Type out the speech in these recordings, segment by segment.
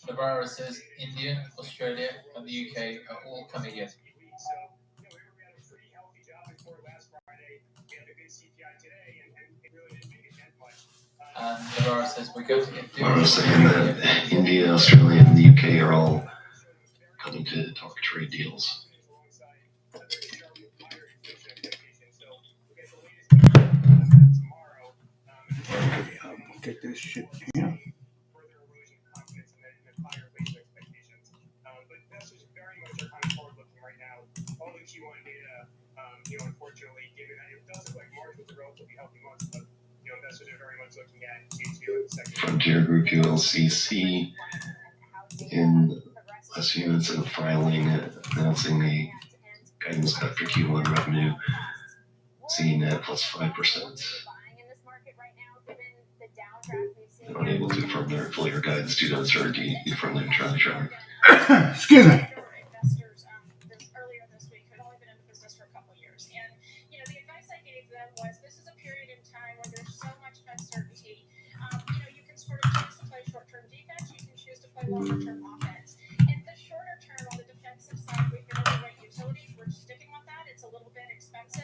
Navarro says India, Australia, and the UK are all coming in. And Navarro says we're going to get Navarro saying that India, Australia, and the UK are all coming to talk trade deals. Get this shit here. Unfortunately, given that it does look like March was a relatively healthy month, but investors are very much looking at Q2 and the second. Frontier Group ULCC in last few minutes of filing announcing a guidance cut for Q1 revenue, seeing that plus 5%. They're unable to affirm their full year guidance due to uncertainty from the Charlie Charlie. Excuse me. Longer-term offense. In the shorter term, on the defensive side, we've been overweight utilities. We're sticking with that. It's a little bit expensive.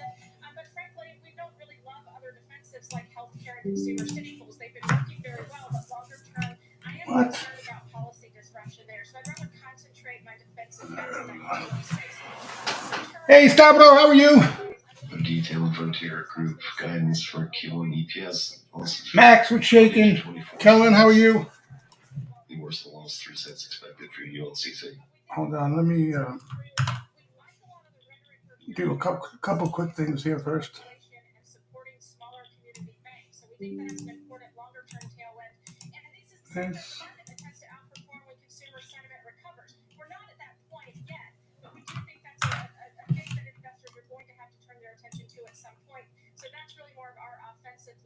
But frankly, we don't really love other defensives like healthcare and consumer staples. They've been working very well, but longer term, I am concerned about policy disruption there. So I'd rather concentrate my defensive bets in that utility space. Hey, Stavro, how are you? Detailed Frontier Group guidance for Q1 EPS. Max, what's shaking? Kellen, how are you? The worst loss 3 cents expected for ULCC. Hold on, let me do a couple quick things here first. This.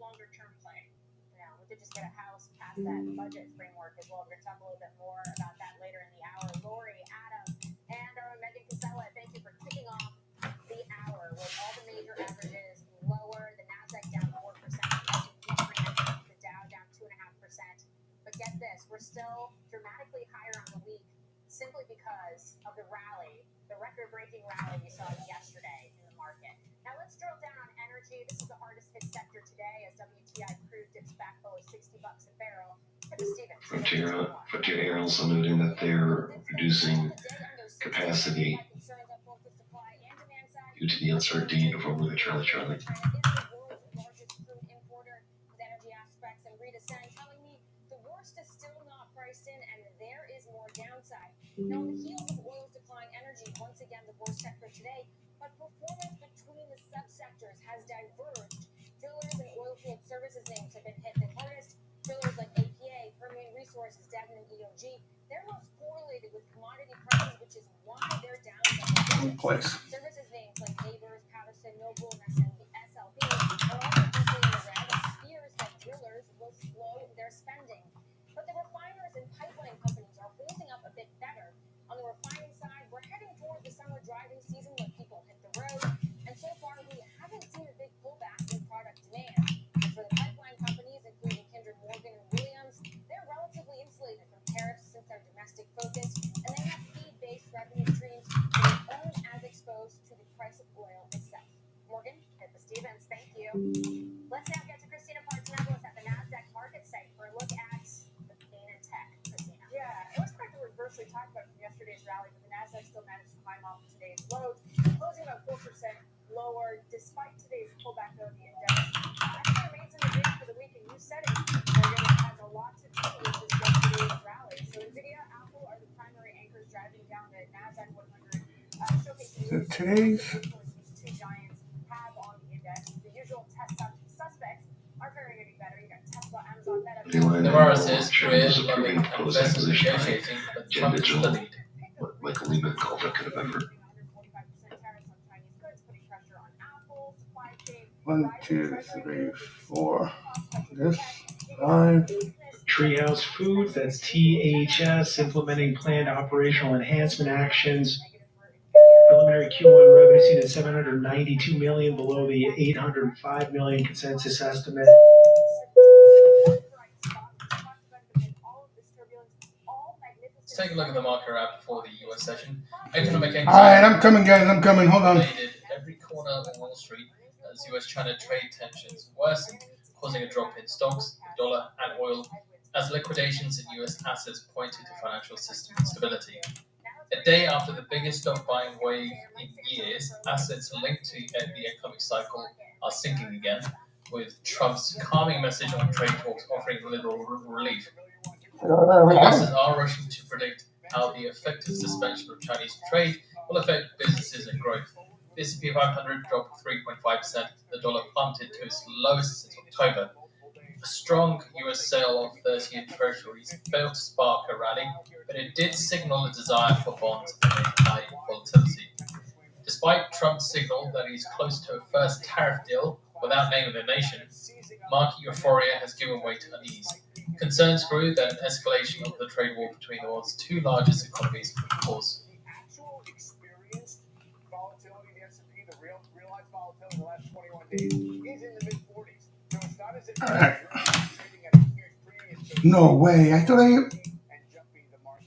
Longer-term play. Yeah, we could just get a house past that budget framework as well. We're going to talk a little bit more about that later in the hour. Lori, Adam, and our Megan Casella, thank you for kicking off the hour with all the major averages lower. The Nasdaq down 4%, the S&P 300, the Dow down 2.5%. But get this, we're still dramatically higher on the week simply because of the rally, the record-breaking rally we saw yesterday in the market. Now let's drill down on energy. This is the hardest hit sector today as WTI crude dips back below $60 a barrel. Frontier Air also noting that they're reducing capacity due to the uncertainty before moving Charlie Charlie. Now, on the heels of oil's decline, energy once again the worst sector today, but performance between the subsectors has diverged. Drillers and oilfield services names have been hit the hardest. Drillers like APA, Permian Resources, Devon, and EOG, they're most correlated with commodity prices, which is why they're down double digits. Services names like Neighbors, Patterson, Noble, and SLB are also deeply in the red as fears that drillers will slow their spending. But the refiners and pipeline companies are holding up a bit better. On the refining side, we're heading toward the summer driving season when people hit the road, and so far we haven't seen a big pullback in product demand. And for the pipeline companies, including Kinder Morgan and Williams, they're relatively insulated from tariffs since they're domestic focused, and they have fee-based revenue streams that aren't as exposed to the price of oil itself. Morgan, hit the Stevens, thank you. Let's now get to Christina Partsinevelos at the NASDAQ market site for a look at the pain and tech. Christina. Yeah, it was quite the reverse we talked about from yesterday's rally, but the NASDAQ still managed to climb off today's lows, closing about 4% lower despite today's pullback of the index. That remains in the range for the week, and you said it, Morgan, it has a lot to do with this yesterday's rally. So NVIDIA, Apple are the primary anchors driving down the NASDAQ 100, showcasing today's these two giants have on the index. The usual test suspects are faring any better. You got Tesla, Amazon, Meta. Navarro says we're loving investors negotiating, but Trump is the lead. What Michael Lehman called a kind of effort. 1, 2, 3, 4. This 5. Treehouse Foods, that's THS, implementing planned operational enhancement actions. Preliminary Q1 revenue seen at $792 million, below the $805 million consensus estimate. Let's take a look at the market wrap before the US session. Economic All right, I'm coming, guys. I'm coming. Hold on. invaded every corner of Wall Street as US-China trade tensions worsened, causing a drop in stocks, the dollar, and oil, as liquidations in US assets pointed to financial system instability. A day after the biggest stock buying wave in years, assets linked to the economic cycle are sinking again, with Trump's calming message on trade talks offering little relief. Investors are rushing to predict how the effective suspension of Chinese trade will affect businesses and growth. The S&P 500 dropped 3.5%. The dollar plummeted to its lowest since October. A strong US sale of 30-year treasuries failed to spark a rally, but it did signal a desire for bonds amid high volatility. Despite Trump's signal that he's close to a first tariff deal without naming the nation, market euphoria has given way to unease. Concerns grew that an escalation of the trade war between the world's two largest economies would cause. All right. No way. I thought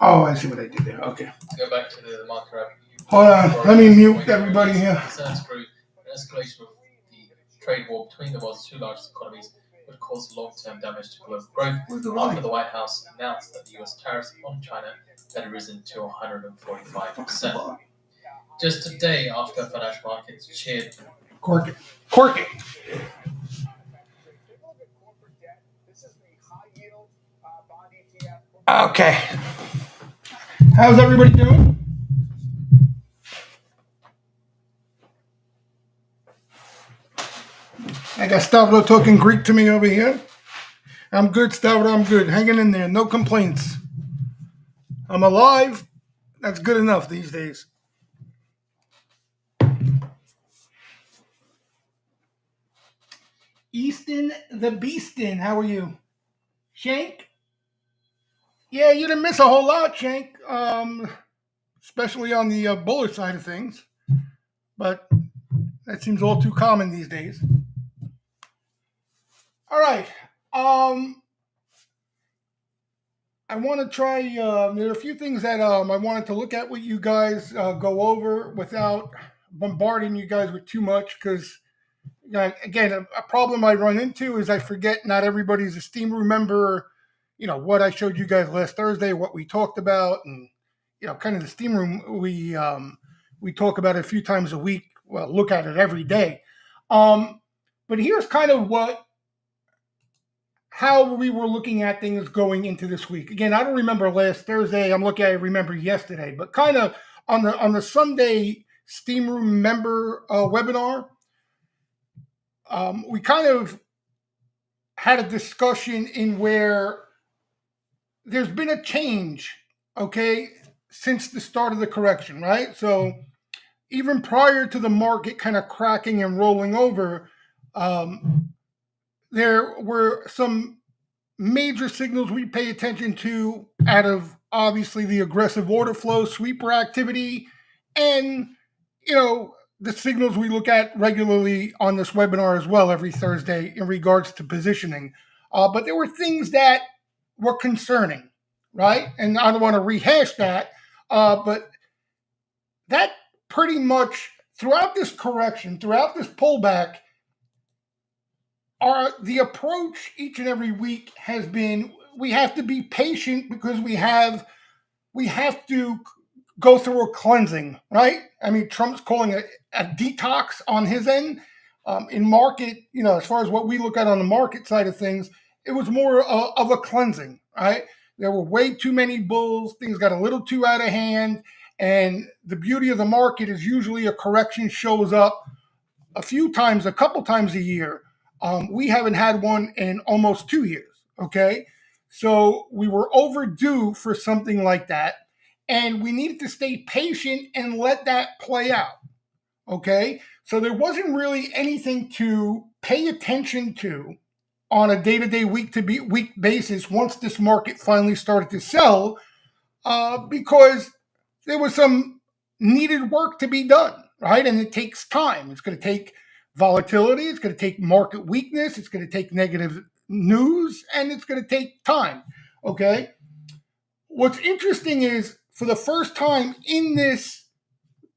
Oh, I see what I did there. Okay. Go back to the market wrap. Hold on. Let me mute everybody here. Concerns grew that an escalation of the trade war between the world's two largest economies would cause long-term damage to global growth after the White House announced that the US tariffs on China had risen to 145%. Just a day after financial markets cheered. Cork it. Cork it. Okay. How's everybody doing? I got Stavro talking Greek to me over here. I'm good, Stavro. I'm good. Hanging in there. No complaints. I'm alive. That's good enough these days. Easton the Beaston. How are you? Shank? Yeah, you didn't miss a whole lot, Shank. Especially on the bullish side of things. But that seems all too common these days. All right. I want to try. There are a few things that I wanted to look at with you guys, go over without bombarding you guys with too much. Because again, a problem I run into is I forget not everybody's a steam room member. You know what I showed you guys last Thursday, what we talked about, and kind of the steam room we talk about it a few times a week. Well, look at it every day. But here's kind of how we were looking at things going into this week. Again, I don't remember last Thursday. I'm looking at I remember yesterday, but kind of on the Sunday steam room member webinar, we kind of had a discussion in where there's been a change, okay, since the start of the correction, right? So even prior to the market kind of cracking and rolling over, there were some major signals we pay attention to out of obviously the aggressive order flow, sweeper activity, and the signals we look at regularly on this webinar as well every Thursday in regards to positioning. But there were things that were concerning, right? And I don't want to rehash that, but that pretty much throughout this correction, throughout this pullback, the approach each and every week has been we have to be patient because we have to go through a cleansing, right? I mean, Trump's calling it a detox on his end. In market, as far as what we look at on the market side of things, it was more of a cleansing, right? There were way too many bulls. Things got a little too out of hand. And the beauty of the market is usually a correction shows up a couple times a year. We haven't had one in almost 2 years, okay? So we were overdue for something like that, and we needed to stay patient and let that play out, okay? So there wasn't really anything to pay attention to on a day-to-day, week-to-week basis once this market finally started to sell, because there was some needed work to be done, right? And it takes time. It's going to take volatility, it's going to take market weakness, it's going to take negative news, and it's going to take time, okay? what's interesting is for the first time in this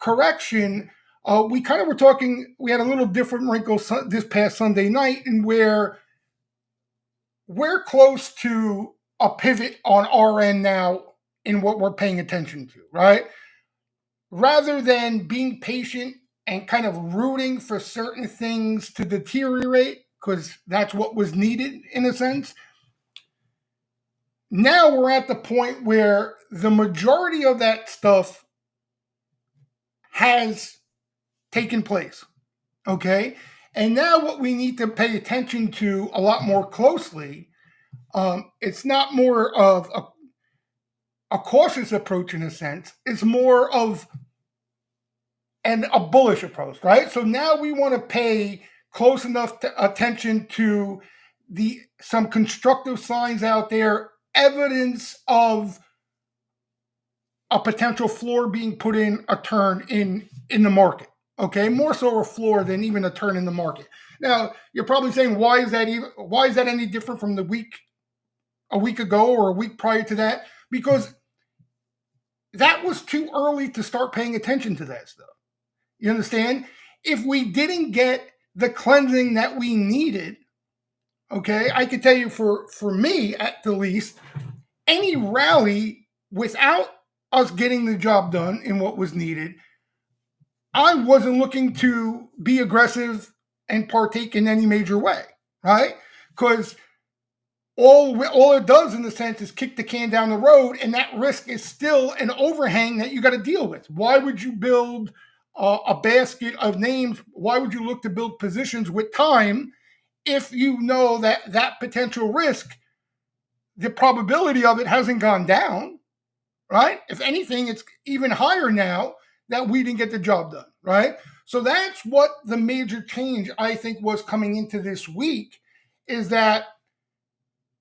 correction, we kind of were talking, we had a little different wrinkle this past Sunday night, and where we're close to a pivot on our end now in what we're paying attention to, right? Rather than being patient and kind of rooting for certain things to deteriorate, because that's what was needed in a sense. Now we're at the point where the majority of that stuff has taken place, okay? And now what we need to pay attention to a lot more closely, it's not more of a cautious approach in a sense, it's more of a bullish approach, right? So now we want to pay close enough attention to some constructive signs out there, evidence of a potential floor being put in a turn in the market. Okay, more so a floor than even a turn in the market. Now you're probably saying, why is that any different from a week ago or a week prior to that? Because that was too early to start paying attention to that stuff. You understand? If we didn't get the cleansing that we needed, okay, I could tell you for me at the least, any rally without us getting the job done in what was needed, I wasn't looking to be aggressive and partake in any major way, right? Because all it does in a sense is kick the can down the road, and that risk is still an overhang that you got to deal with. Why would you build a basket of names? Why would you look to build positions with time if you know that potential risk, the probability of it hasn't gone down, right? If anything, it's even higher now that we didn't get the job done, right? So that's what the major change I think was coming into this week, is that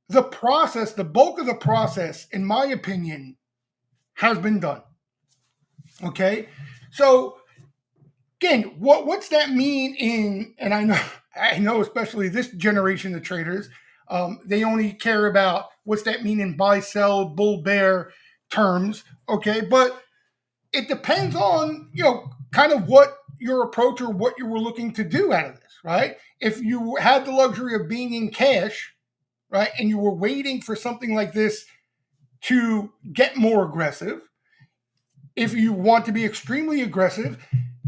the process, the bulk of the process, in my opinion, has been done. Okay? So again, what's that mean and I know especially this generation of traders, they only care about what's that mean in buy, sell, bull, bear terms, okay? But it depends on, kind of what your approach or what you were looking to do out of this, right? If you had the luxury of being in cash, right, and you were waiting for something like this to get more aggressive, if you want to be extremely aggressive,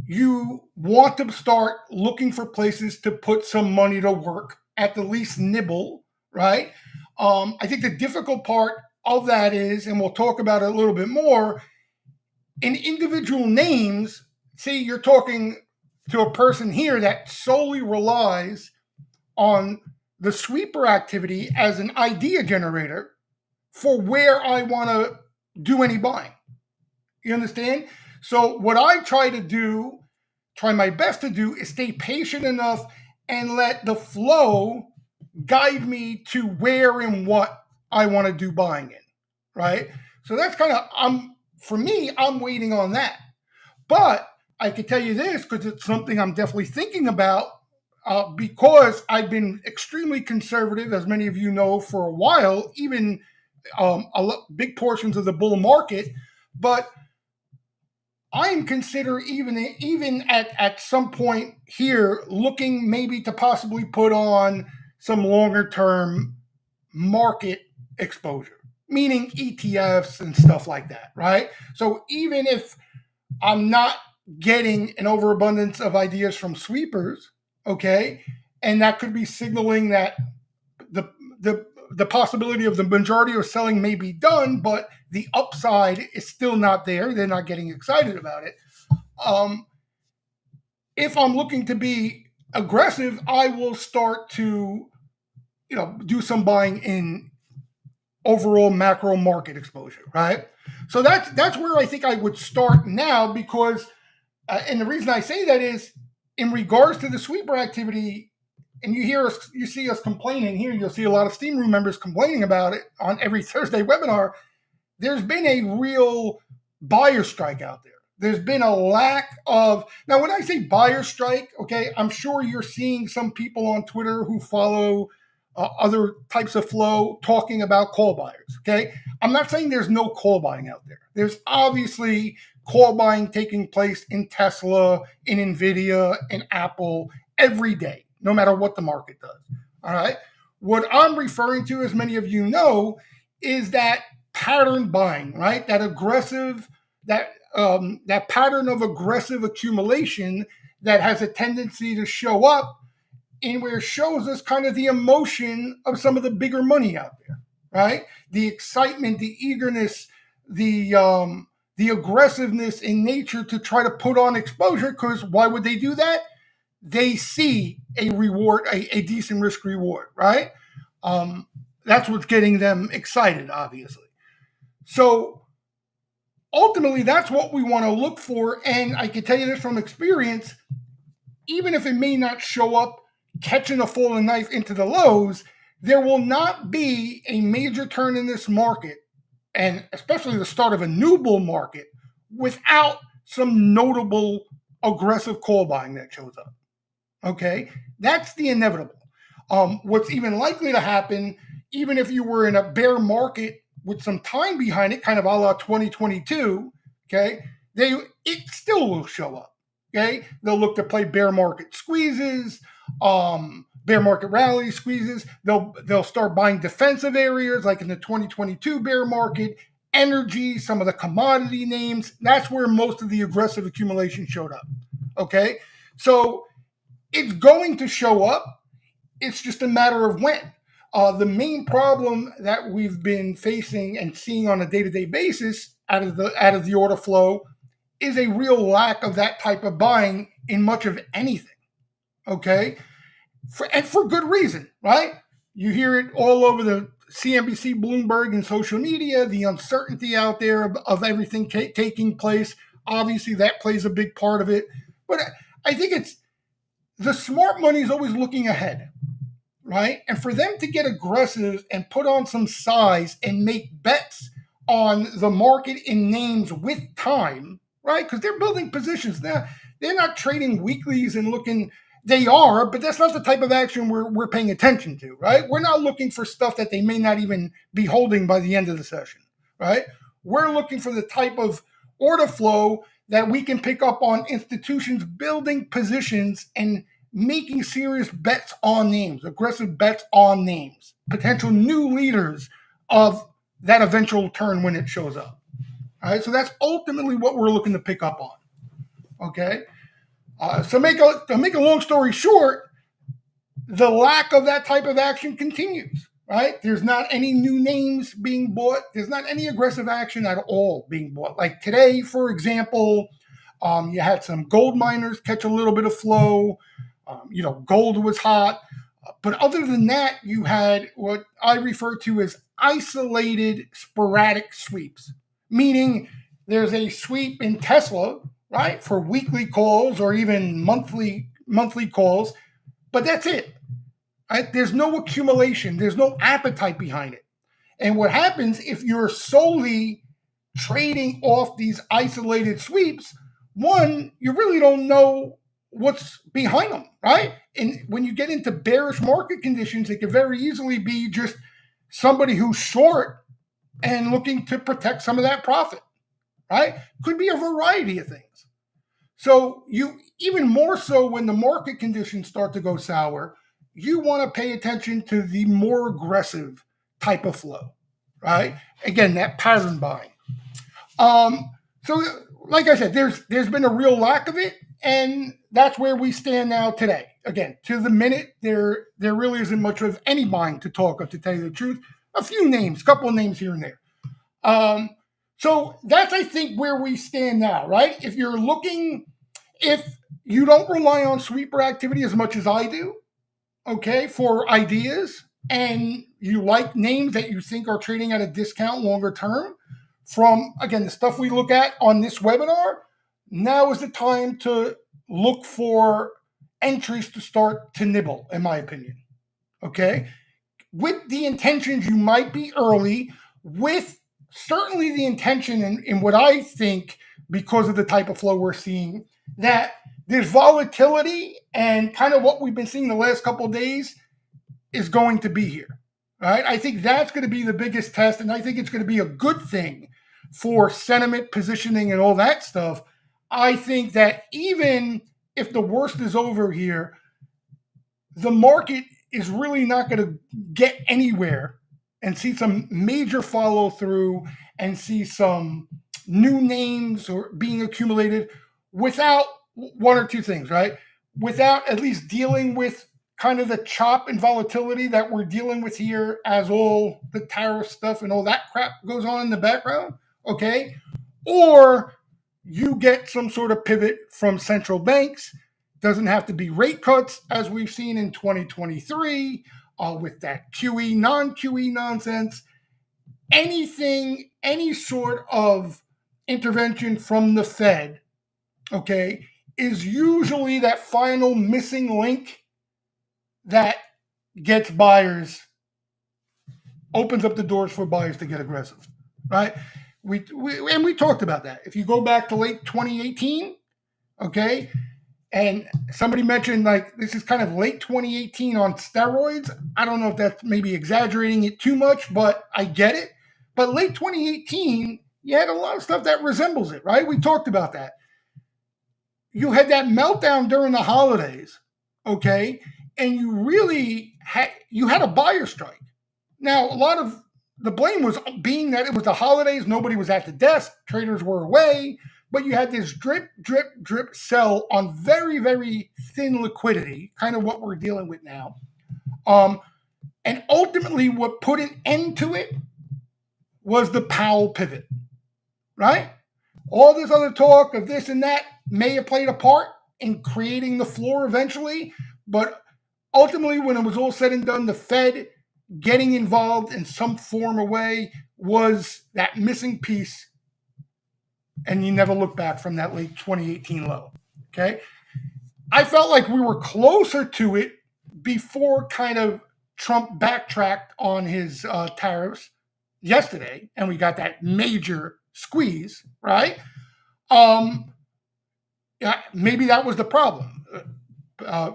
you want to start looking for places to put some money to work, at the least nibble, right? I think the difficult part of that is, and we'll talk about it a little bit more, in individual names, see, you're talking to a person here that solely relies on the sweeper activity as an idea generator for where I want to do any buying. You understand? So what I try my best to do, is stay patient enough and let the flow guide me to where and what I want to do buying in, right? So that's kind of, for me, I'm waiting on that. But I can tell you this, because it's something I'm definitely thinking about, because I've been extremely conservative, as many of you know, for a while, even big portions of the bull market. But I'm considering even at some point here looking maybe to possibly put on some longer term market exposure, meaning ETFs and stuff like that, right? So even if I'm not getting an overabundance of ideas from sweepers, okay, and that could be signaling that the possibility of the majority of selling may be done, but the upside is still not there. They're not getting excited about it. If I'm looking to be aggressive, I will start to, do some buying in overall macro market exposure, right? So that's where I think I would start now, because, and the reason I say that is in regards to the sweeper activity. And you see us complaining here. You'll see a lot of Steam Room members complaining about it on every Thursday webinar. There's been a real buyer strike out there. There's been a lack of, now when I say buyer strike, okay, I'm sure you're seeing some people on Twitter who follow other types of flow talking about call buyers. Okay, I'm not saying there's no call buying out there. There's obviously call buying taking place in Tesla, in Nvidia, in Apple every day, no matter what the market does. All right. What I'm referring to, as many of you know, is that pattern buying, right? That aggressive, that pattern of aggressive accumulation that has a tendency to show up in where it shows us kind of the emotion of some of the bigger money out there, right? The excitement, the eagerness, the aggressiveness in nature to try to put on exposure. Because why would they do that? They see a reward, a decent risk reward, right? That's what's getting them excited, obviously. So ultimately, that's what we want to look for. And I can tell you this from experience, even if it may not show up catching a falling knife into the lows, there will not be a major turn in this market, and especially the start of a new bull market, without some notable aggressive call buying that shows up. Okay, that's the inevitable. What's even likely to happen, even if you were in a bear market with some time behind it, kind of a la 2022, okay, it still will show up. Okay, they'll look to play bear market squeezes, bear market rally squeezes. They'll start buying defensive areas like in the 2022 bear market, energy, some of the commodity names. That's where most of the aggressive accumulation showed up. Okay, so it's going to show up. It's just a matter of when. The main problem that we've been facing and seeing on a day-to-day basis out of the order flow is a real lack of that type of buying in much of anything. Okay, and for good reason, right? You hear it all over the CNBC, Bloomberg, and social media. The uncertainty out there of everything taking place. Obviously, that plays a big part of it. But I think it's the smart money is always looking ahead, right? And for them to get aggressive and put on some size and make bets on the market in names with time, right? Because they're building positions now. They're not trading weeklies and looking. They are, but that's not the type of action we're paying attention to, right? We're not looking for stuff that they may not even be holding by the end of the session, right? We're looking for the type of order flow that we can pick up on institutions building positions and making serious bets on names, aggressive bets on names, potential new leaders of that eventual turn when it shows up. All right, so that's ultimately what we're looking to pick up on. Okay, so to make a long story short, the lack of that type of action continues. Right, there's not any new names being bought. There's not any aggressive action at all being bought. Like today, for example, you had some gold miners catch a little bit of flow. Gold was hot. But other than that, you had what I refer to as isolated sporadic sweeps, meaning there's a sweep in Tesla, right, for weekly calls or even monthly calls, but that's it. Right? There's no accumulation. There's no appetite behind it. And what happens if you're solely trading off these isolated sweeps, one, you really don't know what's behind them, right? And when you get into bearish market conditions, it could very easily be just somebody who's short and looking to protect some of that profit, right? Could be a variety of things. So you, even more so when the market conditions start to go sour, you want to pay attention to the more aggressive type of flow, right? Again, that pattern buying. So like I said, there's been a real lack of it, and that's where we stand now today. Again, to the minute, there really isn't much of any buying to talk of, to tell you the truth. A few names, a couple of names here and there. So that's, I think, where we stand now, right? If you don't rely on sweeper activity as much as I do, okay, for ideas, and you like names that you think are trading at a discount longer term, from, again, the stuff we look at on this webinar, now is the time to look for entries to start to nibble, in my opinion. Okay? With the intentions you might be early, with certainly the intention in what I think, because of the type of flow we're seeing, that there's volatility and kind of what we've been seeing the last couple of days is going to be here, right? I think that's going to be the biggest test, and I think it's going to be a good thing for sentiment, positioning, and all that stuff. I think that even if the worst is over here, the market is really not going to get anywhere and see some major follow through and see some new names or being accumulated without one or two things, right? Without at least dealing with kind of the chop and volatility that we're dealing with here as all the tariff stuff and all that crap goes on in the background, okay? Or you get some sort of pivot from central banks. Doesn't have to be rate cuts as we've seen in 2023 with that QE, non-QE nonsense. Anything, any sort of intervention from the Fed, okay, is usually that final missing link that gets buyers, opens up the doors for buyers to get aggressive, right? We talked about that. If you go back to late 2018, okay, and somebody mentioned like this is kind of late 2018 on steroids. I don't know if that's maybe exaggerating it too much, but I get it. But late 2018, you had a lot of stuff that resembles it, right? We talked about that. You had that meltdown during the holidays, okay, and you really had a buyer strike. Now, a lot of the blame was being that it was the holidays, nobody was at the desk, traders were away, but you had this drip, drip, drip sell on very, very thin liquidity, kind of what we're dealing with now. And ultimately, what put an end to it was the Powell pivot, right? All this other talk of this and that may have played a part in creating the floor eventually, but ultimately, when it was all said and done, the Fed getting involved in some form or way was that missing piece, and you never look back from that late 2018 low, okay? I felt like we were closer to it before kind of Trump backtracked on his tariffs yesterday, and we got that major squeeze, right? Yeah, maybe that was the problem.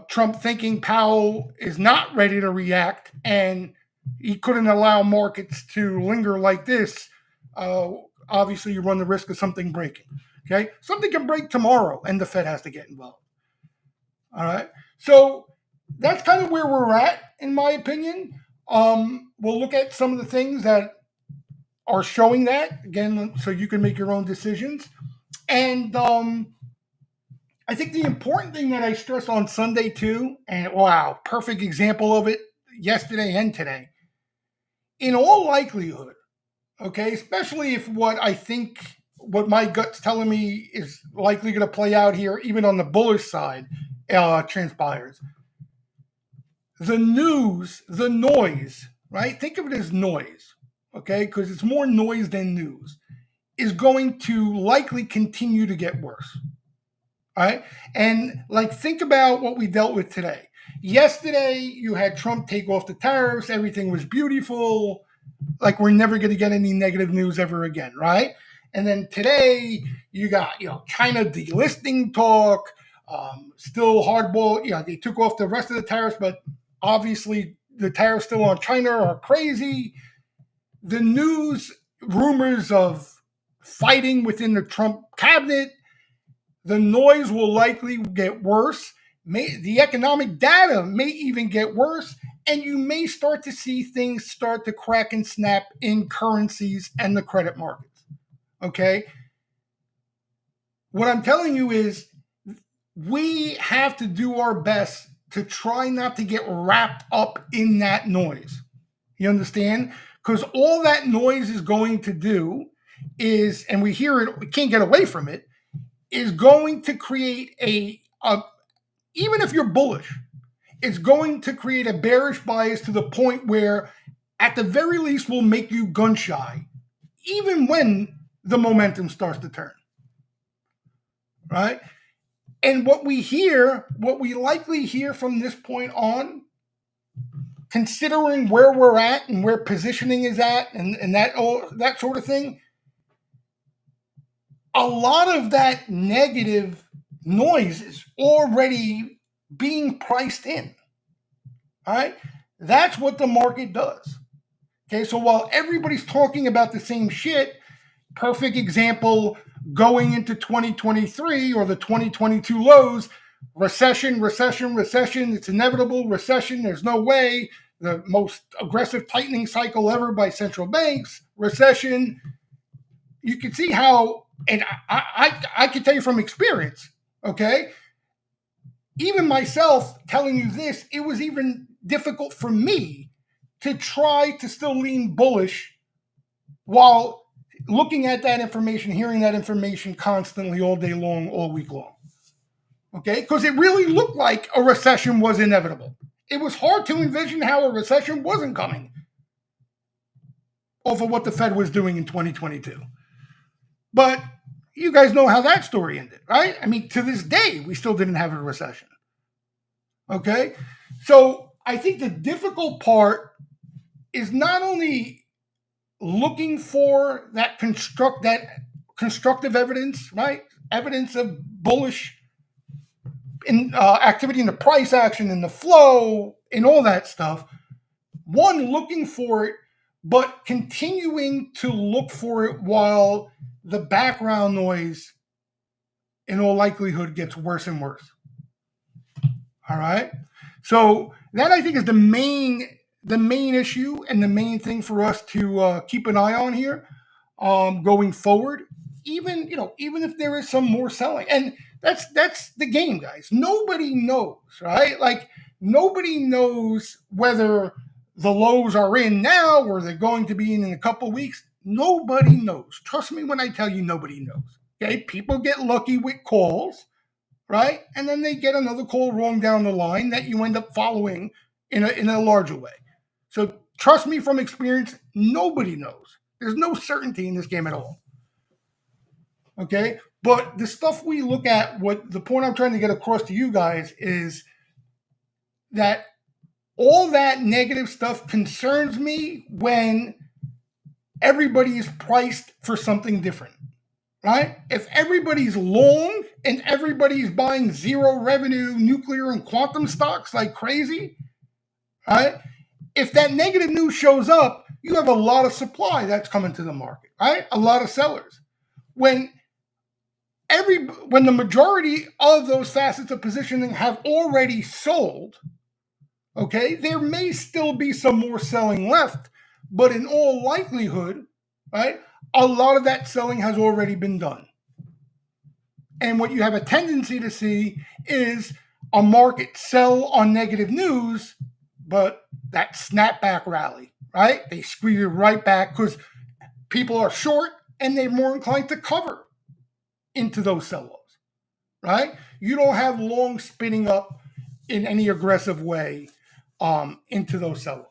Trump thinking Powell is not ready to react, and he couldn't allow markets to linger like this. Obviously, you run the risk of something breaking. Okay, something can break tomorrow, and the Fed has to get involved. All right, so that's kind of where we're at, in my opinion. We'll look at some of the things that are showing that again, so you can make your own decisions. And I think the important thing that I stressed on Sunday too, and wow, perfect example of it yesterday and today. In all likelihood, okay, especially if what my gut's telling me is likely going to play out here, even on the bullish side, transpires. The news, the noise, right? Think of it as noise, okay, because it's more noise than news, is going to likely continue to get worse. All right. And like, think about what we dealt with today. Yesterday, you had Trump take off the tariffs. Everything was beautiful. Like, we're never going to get any negative news ever again. Right. And then today you got, China delisting talk, still hardball. They took off the rest of the tariffs, but obviously the tariffs still on China are crazy. The news, rumors of fighting within the Trump cabinet, the noise will likely get worse. The economic data may even get worse, and you may start to see things start to crack and snap in currencies and the credit markets. Okay? What I'm telling you is we have to do our best to try not to get wrapped up in that noise. You understand? Because all that noise is going to do is, and we hear it, we can't get away from it, is going to create even if you're bullish, it's going to create a bearish bias to the point where, at the very least, will make you gun shy, even when the momentum starts to turn. Right? And what we likely hear from this point on, considering where we're at and where positioning is at and that sort of thing, a lot of that negative noise is already being priced in. All right? That's what the market does. Okay, so while everybody's talking about the same shit, perfect example going into 2023 or the 2022 lows, recession, it's inevitable, recession, there's no way, the most aggressive tightening cycle ever by central banks, recession. You can see how, and I can tell you from experience, okay, even myself telling you this, it was even difficult for me to try to still lean bullish while looking at that information, hearing that information constantly all day long, all week long. Okay? Because it really looked like a recession was inevitable. It was hard to envision how a recession wasn't coming over what the Fed was doing in 2022. But you guys know how that story ended, right? I mean, to this day, we still didn't have a recession. Okay? So I think the difficult part is not only looking for that constructive evidence, right? Evidence of bullish activity in the price action, in the flow, and all that stuff. One, looking for it, but continuing to look for it while the background noise, in all likelihood, gets worse and worse. All right. So that, I think, is the main issue and the main thing for us to keep an eye on here going forward. Even if there is some more selling, and that's the game, guys. Nobody knows, right? Like, nobody knows whether the lows are in now or they're going to be in a couple of weeks. Nobody knows. Trust me when I tell you, nobody knows. Okay, people get lucky with calls, right? And then they get another call wrong down the line that you end up following in a larger way. So trust me from experience, nobody knows. There's no certainty in this game at all. Okay? But the stuff we look at, what the point I'm trying to get across to you guys is that all that negative stuff concerns me when everybody is priced for something different. Right? If everybody's long and everybody's buying zero revenue nuclear and quantum stocks like crazy, right? If that negative news shows up, you have a lot of supply that's coming to the market, right? A lot of sellers. When the majority of those facets of positioning have already sold, okay, there may still be some more selling left, but in all likelihood, right, a lot of that selling has already been done. And what you have a tendency to see is a market sell on negative news, but that snapback rally, right? They squeeze it right back because people are short and they're more inclined to cover into those sell-offs, right? You don't have long spinning up in any aggressive way into those sell-offs.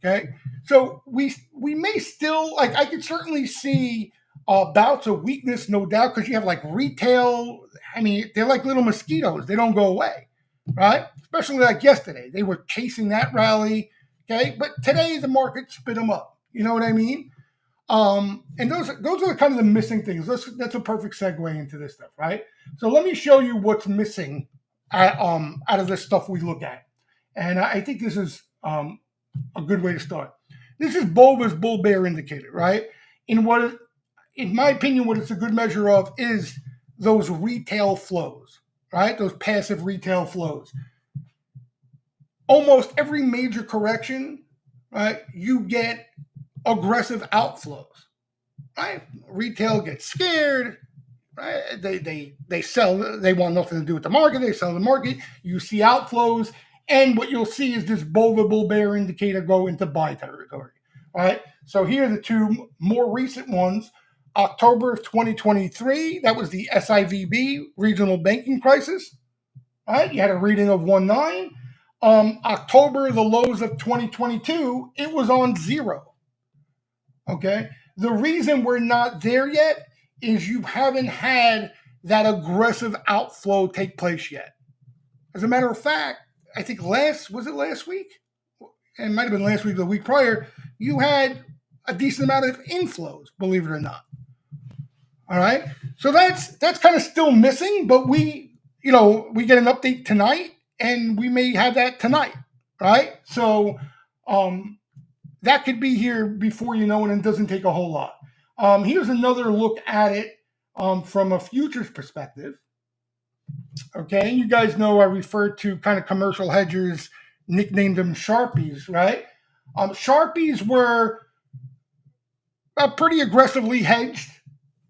Okay, so we may still, like, I could certainly see bouts of weakness, no doubt, because you have like retail. I mean, they're like little mosquitoes; they don't go away, right? Especially like yesterday, they were chasing that rally. Okay, but today the market spit them up. You know what I mean? And those are kind of the missing things. That's a perfect segue into this stuff, right? So let me show you what's missing out of this stuff we look at, and I think this is a good way to start. This is Bova's bull bear indicator, right? In my opinion, what it's a good measure of is those retail flows, right? Those passive retail flows. Almost every major correction, right, you get aggressive outflows, right? Retail gets scared, right? They sell. They want nothing to do with the market. They sell the market. You see outflows. And what you'll see is this Bova bull bear indicator go into buy territory. All right. So here are the two more recent ones. October of 2023, that was the SIVB regional banking crisis. All right. You had a reading of 1.9. October, the lows of 2022, it was on 0. Okay. The reason we're not there yet is you haven't had that aggressive outflow take place yet. As a matter of fact, I think last week? It might have been last week or the week prior. You had a decent amount of inflows, believe it or not. All right. So that's kind of still missing, but we get an update tonight and we may have that tonight. right? So that could be here before you know it, and it doesn't take a whole lot. Here's another look at it from a futures perspective. Okay, you guys know I refer to kind of commercial hedgers, nicknamed them Sharpies, right? Sharpies were pretty aggressively hedged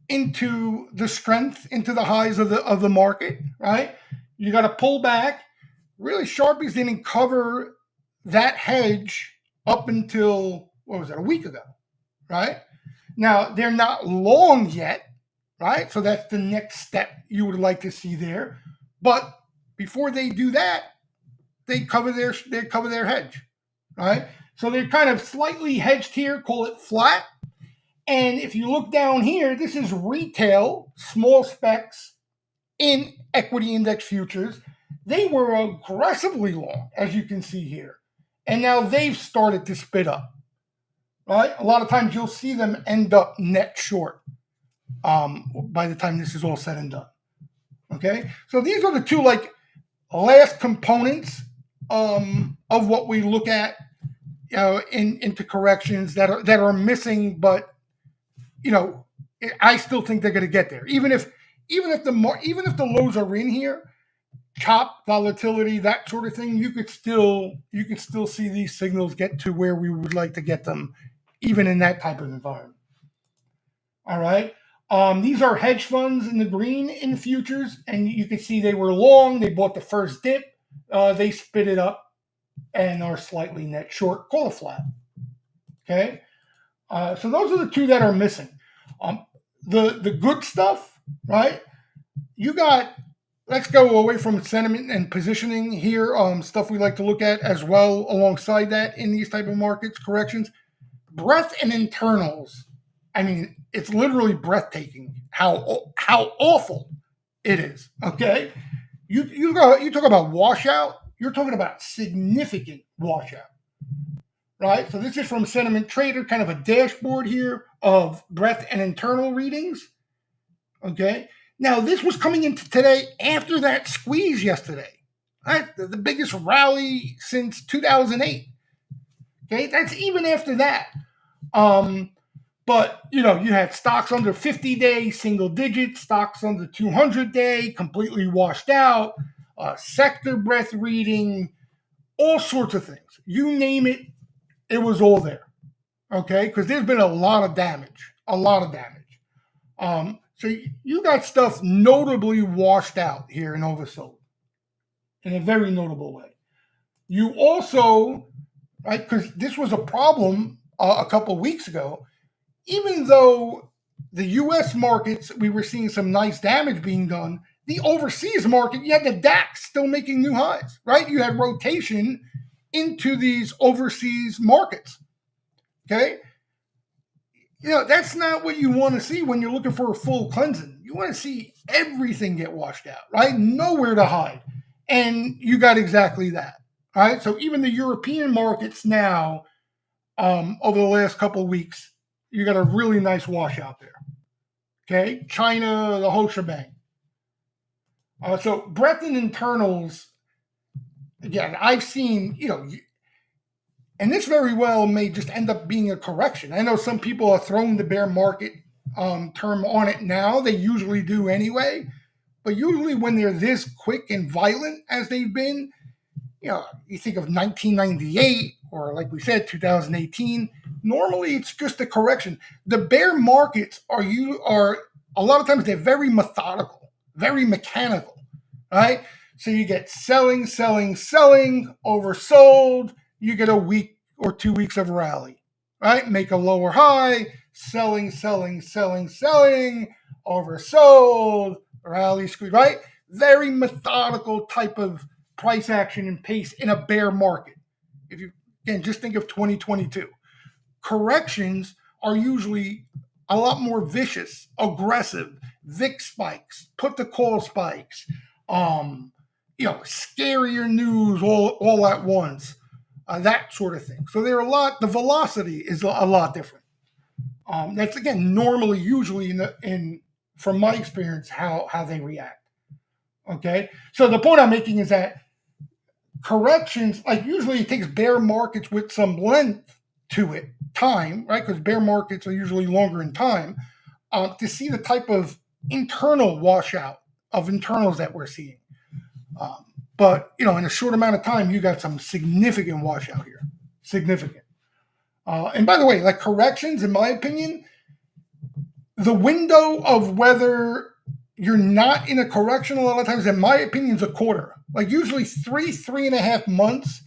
into the strength, into the highs of the market, right? You got to pull back. Really, Sharpies didn't cover that hedge up until, what was that, a week ago, right? Now, they're not long yet, right? So that's the next step you would like to see there. But before they do that, they cover their hedge, right? So they're kind of slightly hedged here, call it flat. And if you look down here, this is retail small specs in equity index futures. They were aggressively long, as you can see here. And now they've started to spit up, right? A lot of times you'll see them end up net short by the time this is all said and done. Okay? So these are the two last components of what we look at into corrections that are missing, but I still think they're going to get there. Even if the lows are in here, chop, volatility, that sort of thing, you could still see these signals get to where we would like to get them, even in that type of environment. All right. These are hedge funds in the green in futures, and you can see they were long. They bought the first dip. They spit it up and are slightly net short. Call it flat. Okay. So those are the two that are missing. The good stuff, right? You got, let's go away from sentiment and positioning here. Stuff we like to look at as well alongside that in these type of markets, corrections. Breadth and internals. I mean, it's literally breathtaking how awful it is. Okay, you talk about washout. You're talking about significant washout, right? So this is from Sentiment Trader, kind of a dashboard here of breadth and internal readings. Okay, now this was coming into today after that squeeze yesterday, right? The biggest rally since 2008. Okay, that's even after that. But you had stocks under 50-day, single digit, stocks under 200-day, completely washed out, sector breadth reading, all sorts of things. You name it, it was all there. Okay, because there's been a lot of damage. So you got stuff notably washed out here and oversold in a very notable way. You also, right, because this was a problem a couple of weeks ago, even though the U.S. markets, we were seeing some nice damage being done, the overseas market, you had the DAX still making new highs, right? You had rotation into these overseas markets, okay? That's not what you want to see when you're looking for a full cleansing. You want to see everything get washed out, right? Nowhere to hide. And you got exactly that, right? So even the European markets now, over the last couple of weeks, you got a really nice washout there. Okay, China, the whole shebang. So breadth and internals, again, I've seen, and this very well may just end up being a correction. I know some people are throwing the bear market term on it now. They usually do anyway. But usually when they're this quick and violent as they've been, you think of 1998 or like we said, 2018, normally it's just a correction. The bear markets are a lot of times they're very methodical, very mechanical, right? So you get selling, oversold, you get a week or 2 weeks of rally, right? Make a lower high, selling, oversold, rally, squeeze, right? Very methodical type of price action and pace in a bear market. If you, again, just think of 2022. Corrections are usually a lot more vicious, aggressive, VIX spikes, put the call spikes, scarier news all at once, that sort of thing. So the velocity is a lot different. That's again normally, usually from my experience, how they react. Okay, so the point I'm making is that corrections, like usually it takes bear markets with some length to it, time, right? Because bear markets are usually longer in time, to see the type of internal washout of internals that we're seeing. But, in a short amount of time, you got some significant washout here. Significant. And by the way, like corrections, in my opinion, the window of whether you're not in a correction a lot of times, in my opinion, is a quarter. Like usually 3.5 months.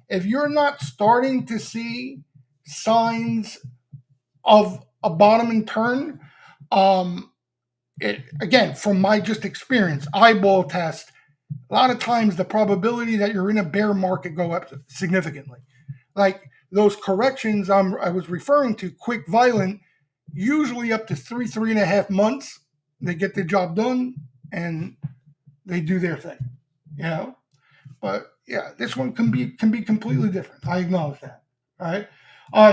If you're not starting to see signs of a bottom and turn, again, from my just experience, eyeball test, a lot of times the probability that you're in a bear market go up significantly. Like those corrections I was referring to, quick, violent, usually up to 3.5 months, they get the job done and they do their thing, But yeah, this one can be completely different. I acknowledge that. All right.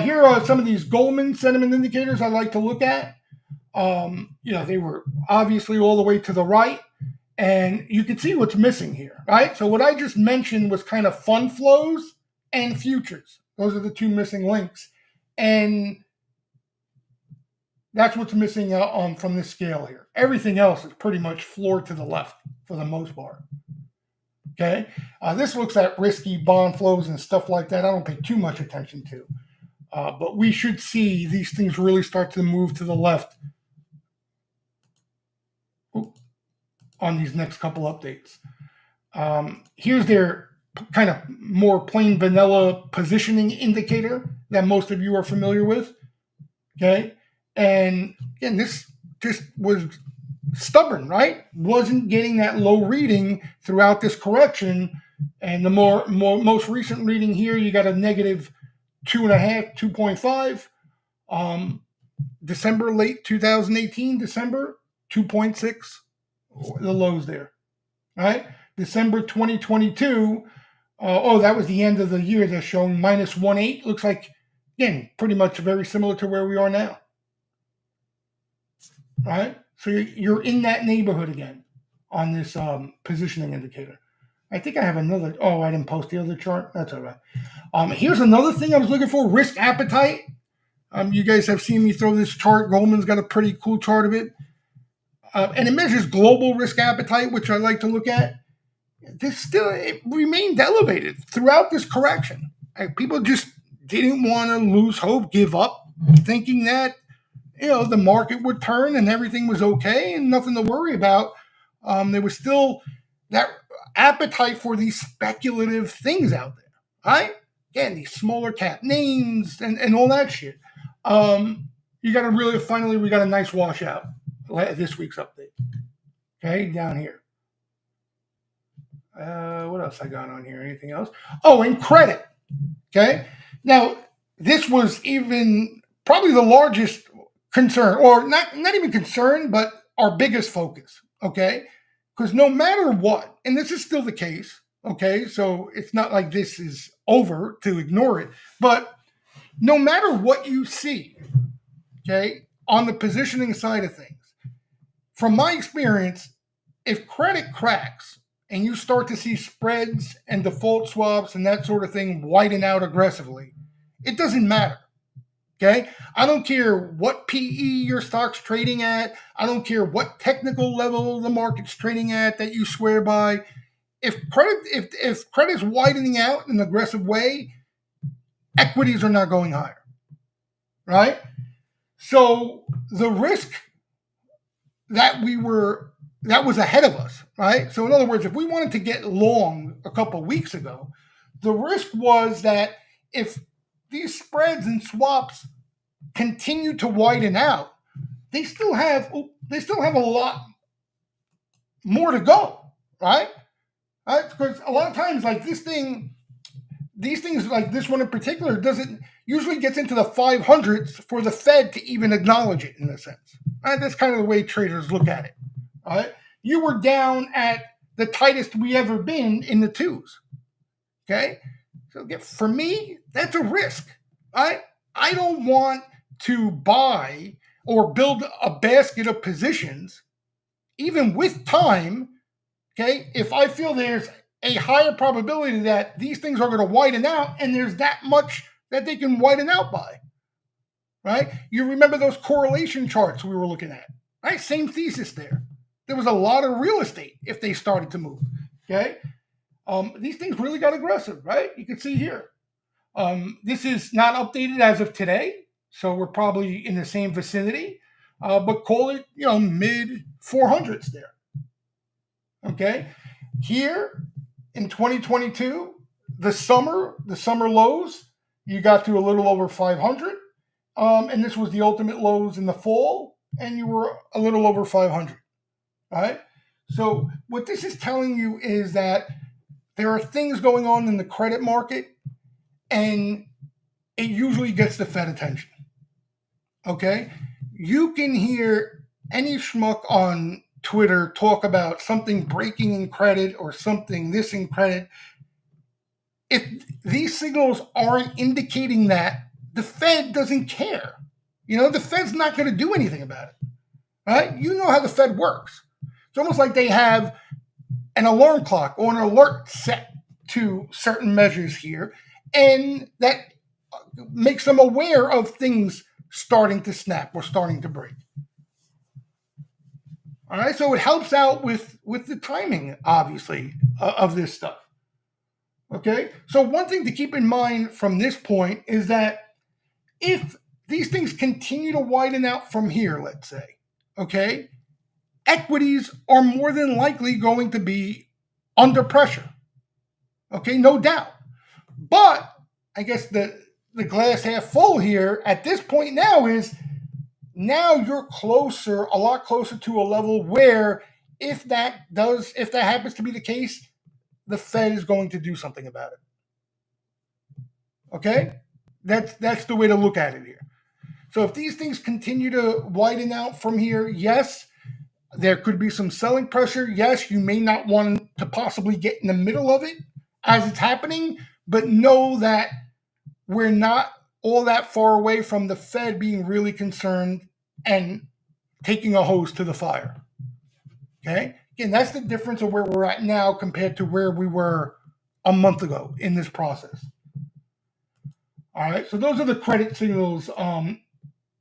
Here are some of these Goldman sentiment indicators I like to look at. They were obviously all the way to the right, and you can see what's missing here, right? So what I just mentioned was kind of fund flows and futures. Those are the two missing links, and that's what's missing from this scale here. Everything else is pretty much floor to the left for the most part. Okay, this looks at risky bond flows and stuff like that. I don't pay too much attention to, but we should see these things really start to move to the left on these next couple updates. Here's their kind of more plain vanilla positioning indicator that most of you are familiar with. Okay, and again, this just was stubborn, right? Wasn't getting that low reading throughout this correction. And the most recent reading here, you got a negative 2.5, 2.5. December, late 2018, December, 2.6, the lows there, right? December 2022, that was the end of the year. They're showing minus 1.8. Looks like, again, pretty much very similar to where we are now, right? So you're in that neighborhood again on this positioning indicator. I think I have another. Oh, I didn't post the other chart. That's all right. Here's another thing I was looking for: risk appetite. You guys have seen me throw this chart. Goldman's got a pretty cool chart of it, and it measures global risk appetite, which I like to look at. It remained elevated throughout this correction. People just didn't want to lose hope, give up, thinking that the market would turn and everything was okay and nothing to worry about. There was still that appetite for these speculative things out there, right? Again, these smaller cap names and all that shit. You got to finally, we got a nice washout this week's update. Okay, down here. What else I got on here? Anything else? Oh, and credit. Okay. Now, this was even probably the largest concern, or not even concern, but our biggest focus, okay? Because no matter what, and this is still the case, okay? So it's not like this is over to ignore it, but no matter what you see, okay, on the positioning side of things, from my experience, if credit cracks and you start to see spreads and default swaps and that sort of thing widen out aggressively, it doesn't matter. Okay, I don't care what PE your stock's trading at. I don't care what technical level the market's trading at that you swear by. If credit's widening out in an aggressive way, equities are not going higher, right? So the risk that was ahead of us, right? So in other words, if we wanted to get long a couple of weeks ago, the risk was that if these spreads and swaps continue to widen out, they still have a lot more to go, right? Because a lot of times, like these things like this one in particular doesn't usually gets into the 500s for the Fed to even acknowledge it in a sense. Right? That's kind of the way traders look at it. Right? You were down at the tightest we ever been in the twos. Okay, so for me, that's a risk. Right? I don't want to buy or build a basket of positions, even with time. Okay, if I feel there's a higher probability that these things are going to widen out, and there's that much that they can widen out by, right? You remember those correlation charts we were looking at, right? Same thesis there. There was a lot of real estate if they started to move, okay? These things really got aggressive, right? You can see here. This is not updated as of today, so we're probably in the same vicinity, but call it, mid 400s there, okay? Here in 2022, the summer lows, you got to a little over 500, and this was the ultimate lows in the fall, and you were a little over 500, right? So what this is telling you is that there are things going on in the credit market, and it usually gets the Fed attention, okay? You can hear any schmuck on Twitter talk about something breaking in credit or something this in credit. If these signals aren't indicating that, the Fed doesn't care. The Fed's not going to do anything about it, right? You know how the Fed works. It's almost like they have an alarm clock or an alert set to certain measures here, and that makes them aware of things starting to snap or starting to break. All right, so it helps out with the timing, obviously, of this stuff. Okay, so one thing to keep in mind from this point is that if these things continue to widen out from here, let's say, okay, equities are more than likely going to be under pressure. Okay, no doubt. But I guess the glass half full here at this point now is now you're a lot closer to a level where if that happens to be the case, the Fed is going to do something about it. Okay? That's the way to look at it here. So if these things continue to widen out from here, yes, there could be some selling pressure. Yes, you may not want to possibly get in the middle of it as it's happening, but know that we're not all that far away from the Fed being really concerned and taking a hose to the fire. Okay? Again, that's the difference of where we're at now compared to where we were a month ago in this process. All right, so those are the credit signals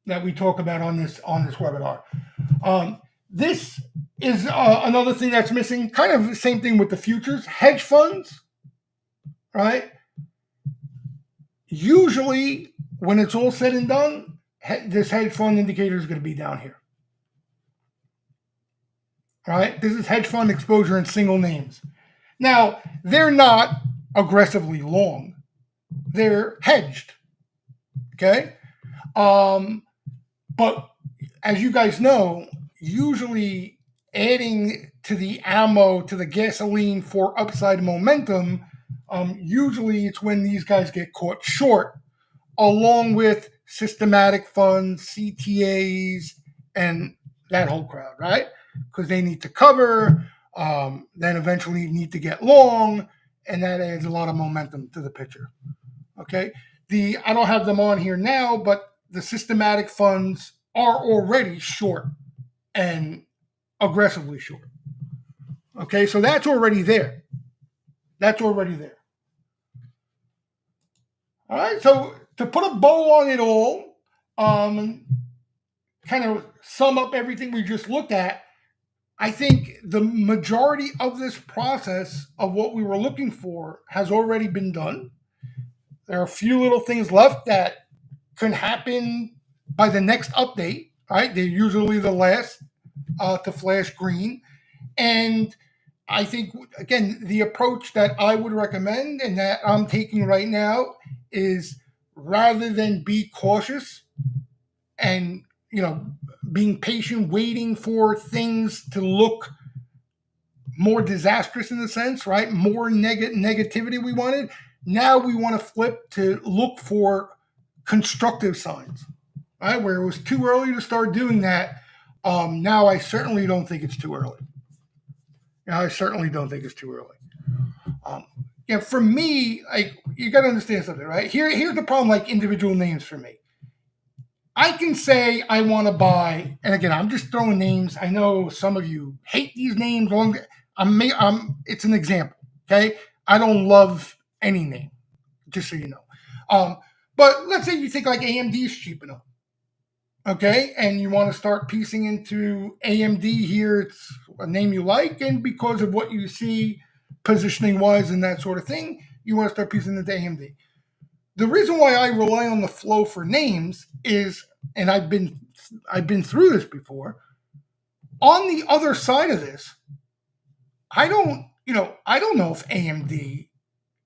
that we talk about on this webinar. This is another thing that's missing, kind of the same thing with the futures. Hedge funds, right? Usually, when it's all said and done, this hedge fund indicator is going to be down here. All right, this is hedge fund exposure in single names. Now, they're not aggressively long. They're hedged, okay? But as you guys know, usually adding to the ammo, to the gasoline for upside momentum, usually it's when these guys get caught short, along with systematic funds, CTAs, and that whole crowd, right? Because they need to cover, then eventually need to get long, and that adds a lot of momentum to the picture. Okay, I don't have them on here now, but the systematic funds are already short and aggressively short. Okay, so that's already there. That's already there. All right, so to put a bow on it all, kind of sum up everything we just looked at, I think the majority of this process of what we were looking for has already been done. There are a few little things left that can happen by the next update, right? They're usually the last to flash green. And I think, again, the approach that I would recommend and that I'm taking right now is rather than be cautious and, being patient, waiting for things to look more disastrous in a sense, right? More negativity we wanted. Now we want to flip to look for constructive signs, right? Where it was too early to start doing that. Now I certainly don't think it's too early. For me, you got to understand something, right? Here's the problem, like individual names for me. I can say I want to buy, and again, I'm just throwing names. I know some of you hate these names. It's an example, Okay, I don't love any name, just so you know. But let's say you think like AMD is cheap enough. Okay, and you want to start piecing into AMD here. It's a name you like, and because of what you see positioning wise and that sort of thing, you want to start piecing into AMD. The reason why I rely on the flow for names is, and I've been through this before. On the other side of this, I don't know if AMD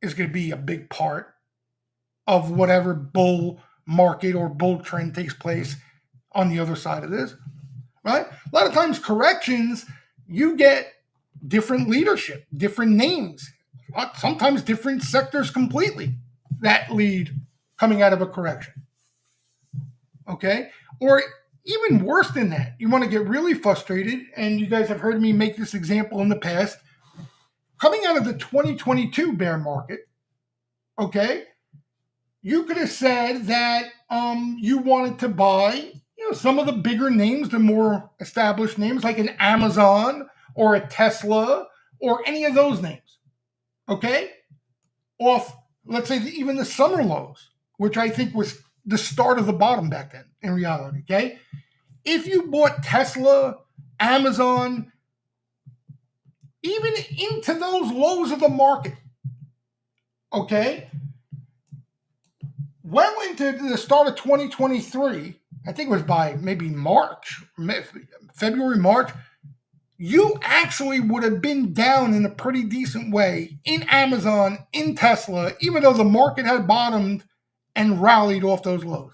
is going to be a big part of whatever bull market or bull trend takes place on the other side of this, right? A lot of times corrections, you get different leadership, different names, sometimes different sectors completely that lead coming out of a correction. Okay? Or even worse than that, you want to get really frustrated, and you guys have heard me make this example in the past. Coming out of the 2022 bear market, okay, you could have said that you wanted to buy some of the bigger names, the more established names, like an Amazon or a Tesla or any of those names, okay, off, let's say, even the summer lows, which I think was the start of the bottom back then in reality, okay? If you bought Tesla, Amazon, even into those lows of the market, okay, well into the start of 2023, I think it was by maybe March, February, March, you actually would have been down in a pretty decent way in Amazon, in Tesla, even though the market had bottomed and rallied off those lows.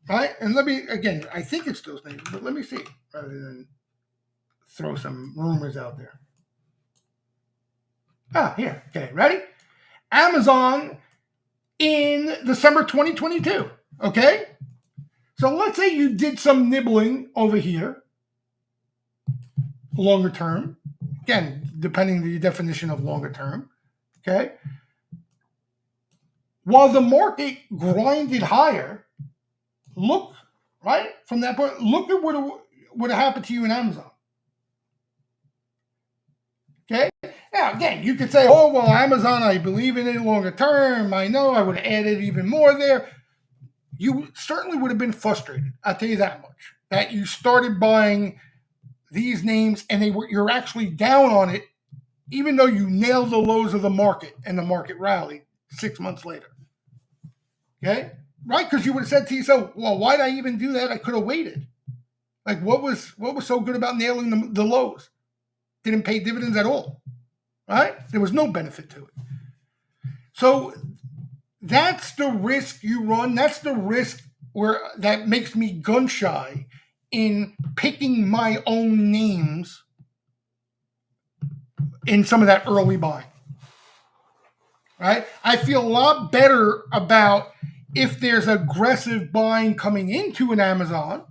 Right? And again, I think it's those names, but let me see, rather than throw some rumors out there. Here. Okay, ready? Amazon in December 2022. Okay? So let's say you did some nibbling over here, longer term. Again, depending on the definition of longer term. Okay? While the market grinded higher, look, right? From that point, look at what would have happened to you in Amazon. Okay? Now, again, you could say, oh, well, Amazon, I believe in it longer term. I know I would have added even more there. You certainly would have been frustrated. I'll tell you that much. That you started buying these names and you're actually down on it, even though you nailed the lows of the market and the market rallied 6 months later. Okay? Right? Because you would have said to yourself, well, why did I even do that? I could have waited. Like, what was so good about nailing the lows? Didn't pay dividends at all. Right? There was no benefit to it. So that's the risk you run. That's the risk that makes me gun shy in picking my own names in some of that early buying. Right? I feel a lot better about if there's aggressive buying coming into an Amazon,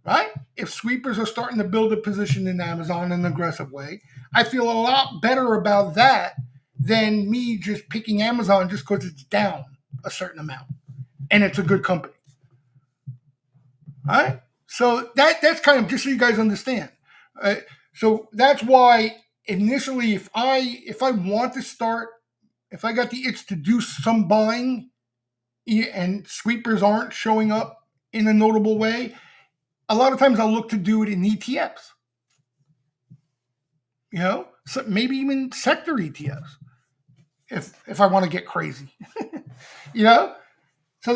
right? If sweepers are starting to build a position in Amazon in an aggressive way, I feel a lot better about that than me just picking Amazon just because it's down a certain amount and it's a good company. All right? So that's kind of just so you guys understand. So that's why initially, if I want to start, if I got the itch to do some buying and sweepers aren't showing up in a notable way, a lot of times I'll look to do it in ETFs. So maybe even sector ETFs if I want to get crazy. So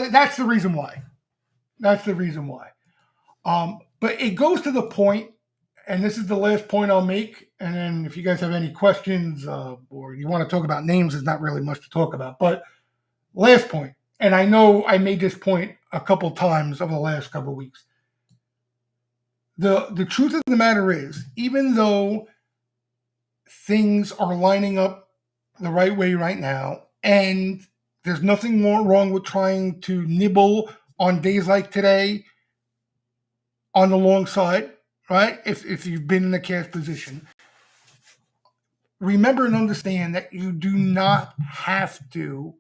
that's the reason why. That's the reason why. But it goes to the point, and this is the last point I'll make, and then if you guys have any questions or you want to talk about names, there's not really much to talk about. But last point, and I know I made this point a couple times over the last couple of weeks. The truth of the matter is, even though things are lining up the right way right now, and there's nothing more wrong with trying to nibble on days like today on the long side, right? If you've been in a cash position, remember and understand that you do not have to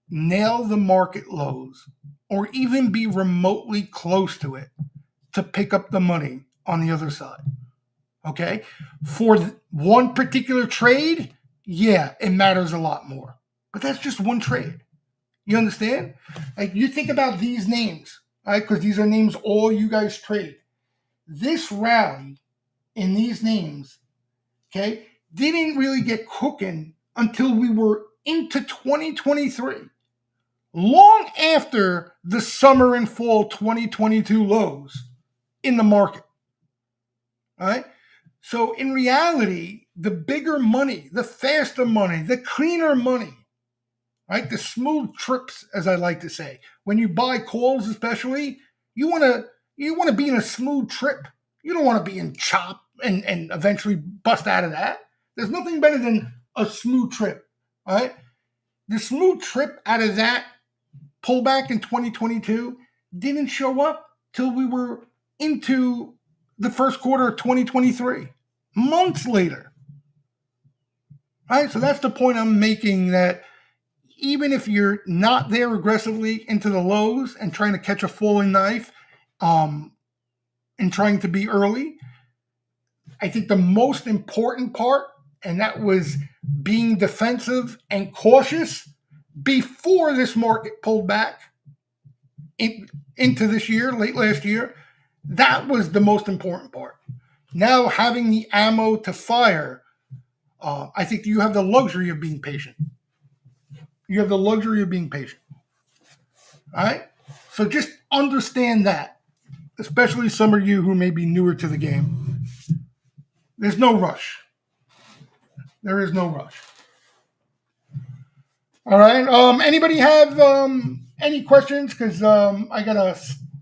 nail the market lows or even be remotely close to it to pick up the money on the other side. Okay. For one particular trade, yeah, it matters a lot more. But that's just one trade. You understand? Like you think about these names, right? Because these are names all you guys trade. This rally in these names, okay, didn't really get cooking until we were into 2023, long after the summer and fall 2022 lows in the market. All right. So in reality, the bigger money, the faster money, the cleaner money, right? The smooth trips, as I like to say. When you buy calls, especially, you want to be in a smooth trip. You don't want to be in chop and eventually bust out of that. There's nothing better than a smooth trip, right? The smooth trip out of that pullback in 2022 didn't show up till we were into the first quarter of 2023, months later. Right? So that's the point I'm making, that even if you're not there aggressively into the lows and trying to catch a falling knife and trying to be early, I think the most important part, and that was being defensive and cautious before this market pulled back into this year, late last year, that was the most important part. Now having the ammo to fire, I think you have the luxury of being patient. You have the luxury of being patient. All right? So just understand that, especially some of you who may be newer to the game. There's no rush. There is no rush. All right. Anybody have any questions? Because I got a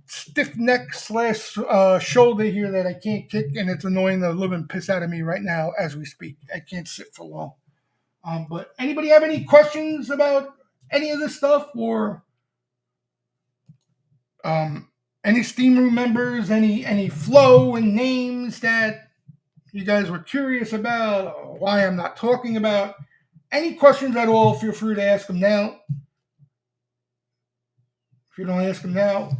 stiff neck / shoulder here that I can't kick, and it's annoying the living piss out of me right now as we speak. I can't sit for long. But anybody have any questions about any of this stuff, or any steam room members, any flow and names that you guys were curious about, or why I'm not talking about? Any questions at all, feel free to ask them now. If you don't ask them now,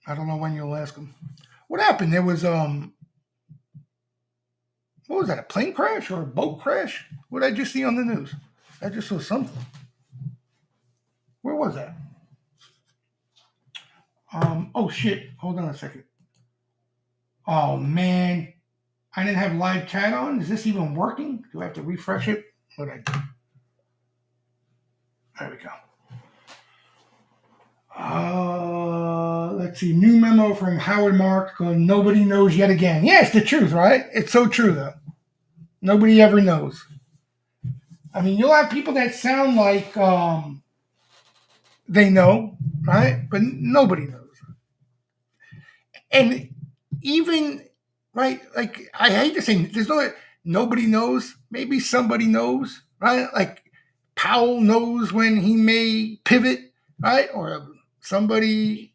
I don't know when you'll ask them. What happened? There was what was that? A plane crash or a boat crash? What did I just see on the news? I just saw something. Where was that? Oh shit! Hold on a second. Oh man, I didn't have live chat on. Is this even working? Do I have to refresh it? What did I do? There we go. Let's see. New memo from Howard Marks. Nobody knows yet again. Yeah, it's the truth, right? It's so true, though. Nobody ever knows. I mean, you'll have people that sound like they know, right? But nobody knows. And even, right, like, I hate to say, nobody knows. Maybe somebody knows, right? Like, Powell knows when he may pivot, right? Or somebody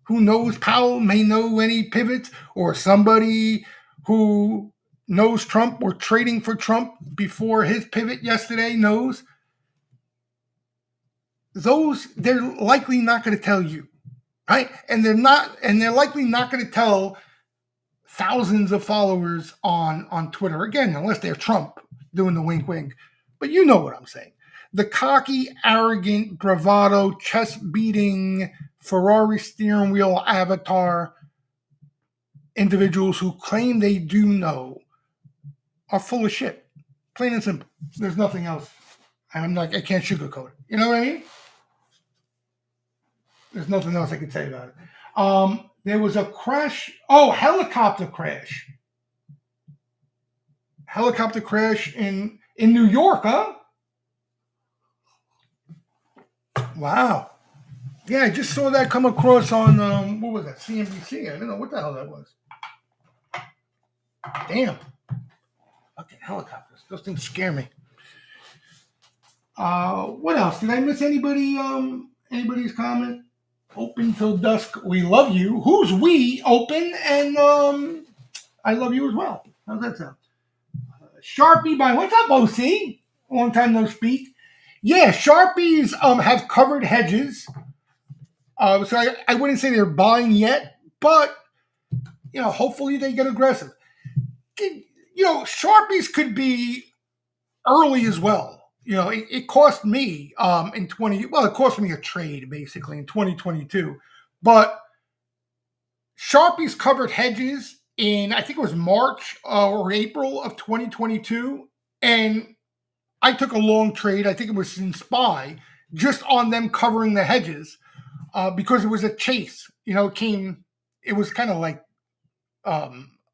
who knows Powell may know when he pivots, or somebody who knows Trump or trading for Trump before his pivot yesterday knows. They're likely not going to tell you, right? And they're likely not going to tell thousands of followers on Twitter, again, unless they're Trump doing the wink wink. But you know what I'm saying. The cocky, arrogant, bravado, chest-beating, Ferrari steering wheel avatar individuals who claim they do know are full of shit. Plain and simple. There's nothing else. I can't sugarcoat it. You know what I mean? There's nothing else I can say about it. There was a crash. Oh, helicopter crash. Helicopter crash in New York, huh? Wow. Yeah, I just saw that come across on, what was that, CNBC? I don't know what the hell that was. Damn. Fucking helicopters. Those things scare me. What else? Did I miss anybody's comment? Open till dusk. We love you. Who's we? Open, and I love you as well. How's that sound? Sharpie by, what's up, OC? Long time no speak. Yeah, Sharpies have covered hedges. So I wouldn't say they're buying yet, but hopefully they get aggressive. Sharpies could be early as well. It cost me it cost me a trade basically in 2022. But Sharpies covered hedges in, I think it was March or April of 2022. And I took a long trade, I think it was in SPY, just on them covering the hedges because it was a chase. It was kind of like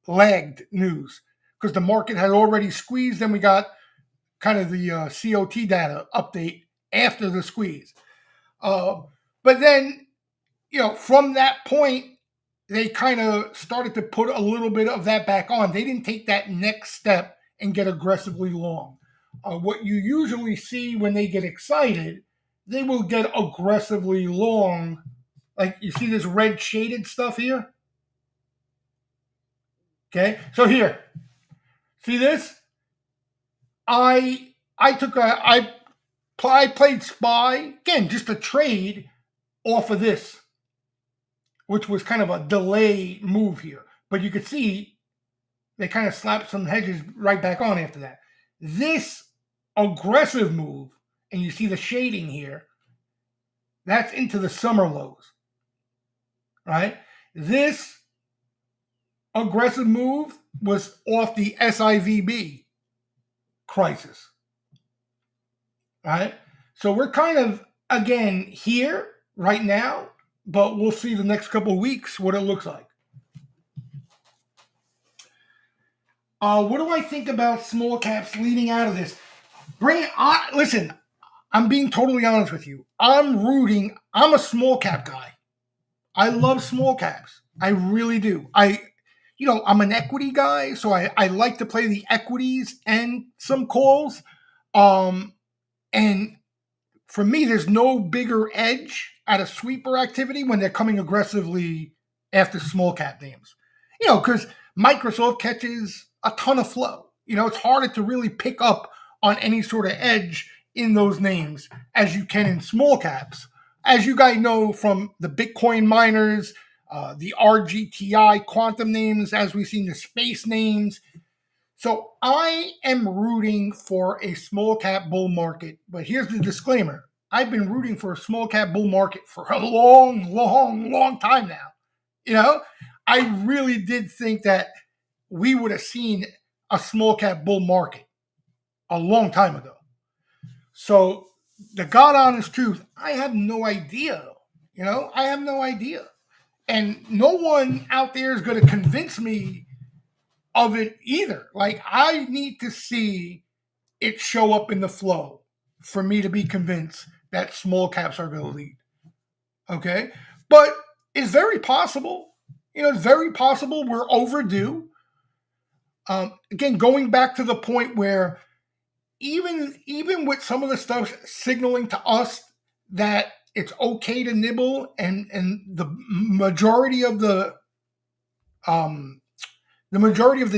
lagged news because the market had already squeezed. Then we got kind of the COT data update after the squeeze. But then, from that point, they kind of started to put a little bit of that back on. They didn't take that next step and get aggressively long. What you usually see when they get excited, they will get aggressively long. Like you see this red shaded stuff here? Okay, so here, see this? I played SPY, again, just a trade off of this, which was kind of a delay move here. But you could see they kind of slapped some hedges right back on after that. This aggressive move, and you see the shading here, that's into the summer lows, right? This aggressive move was off the SIVB crisis, right? So we're kind of, again, here right now, but we'll see the next couple of weeks what it looks like. What do I think about small caps leading out of this? Listen, I'm being totally honest with you. I'm a small cap guy. I love small caps. I really do. I'm an equity guy, so I like to play the equities and some calls. And for me, there's no bigger edge at a sweeper activity when they're coming aggressively after small cap names. Because Microsoft catches a ton of flow. It's harder to really pick up on any sort of edge in those names as you can in small caps. As you guys know from the Bitcoin miners, the RGTI quantum names, as we've seen the space names. So I am rooting for a small cap bull market, but here's the disclaimer. I've been rooting for a small cap bull market for a long, long, long time now. I really did think that we would have seen a small cap bull market a long time ago. So the God honest truth, I have no idea. I have no idea. And no one out there is going to convince me of it either. Like, I need to see it show up in the flow for me to be convinced that small caps are going to lead. Okay? But it's very possible. It's very possible we're overdue. Again, going back to the point where even with some of the stuff signaling to us that it's okay to nibble and the majority of the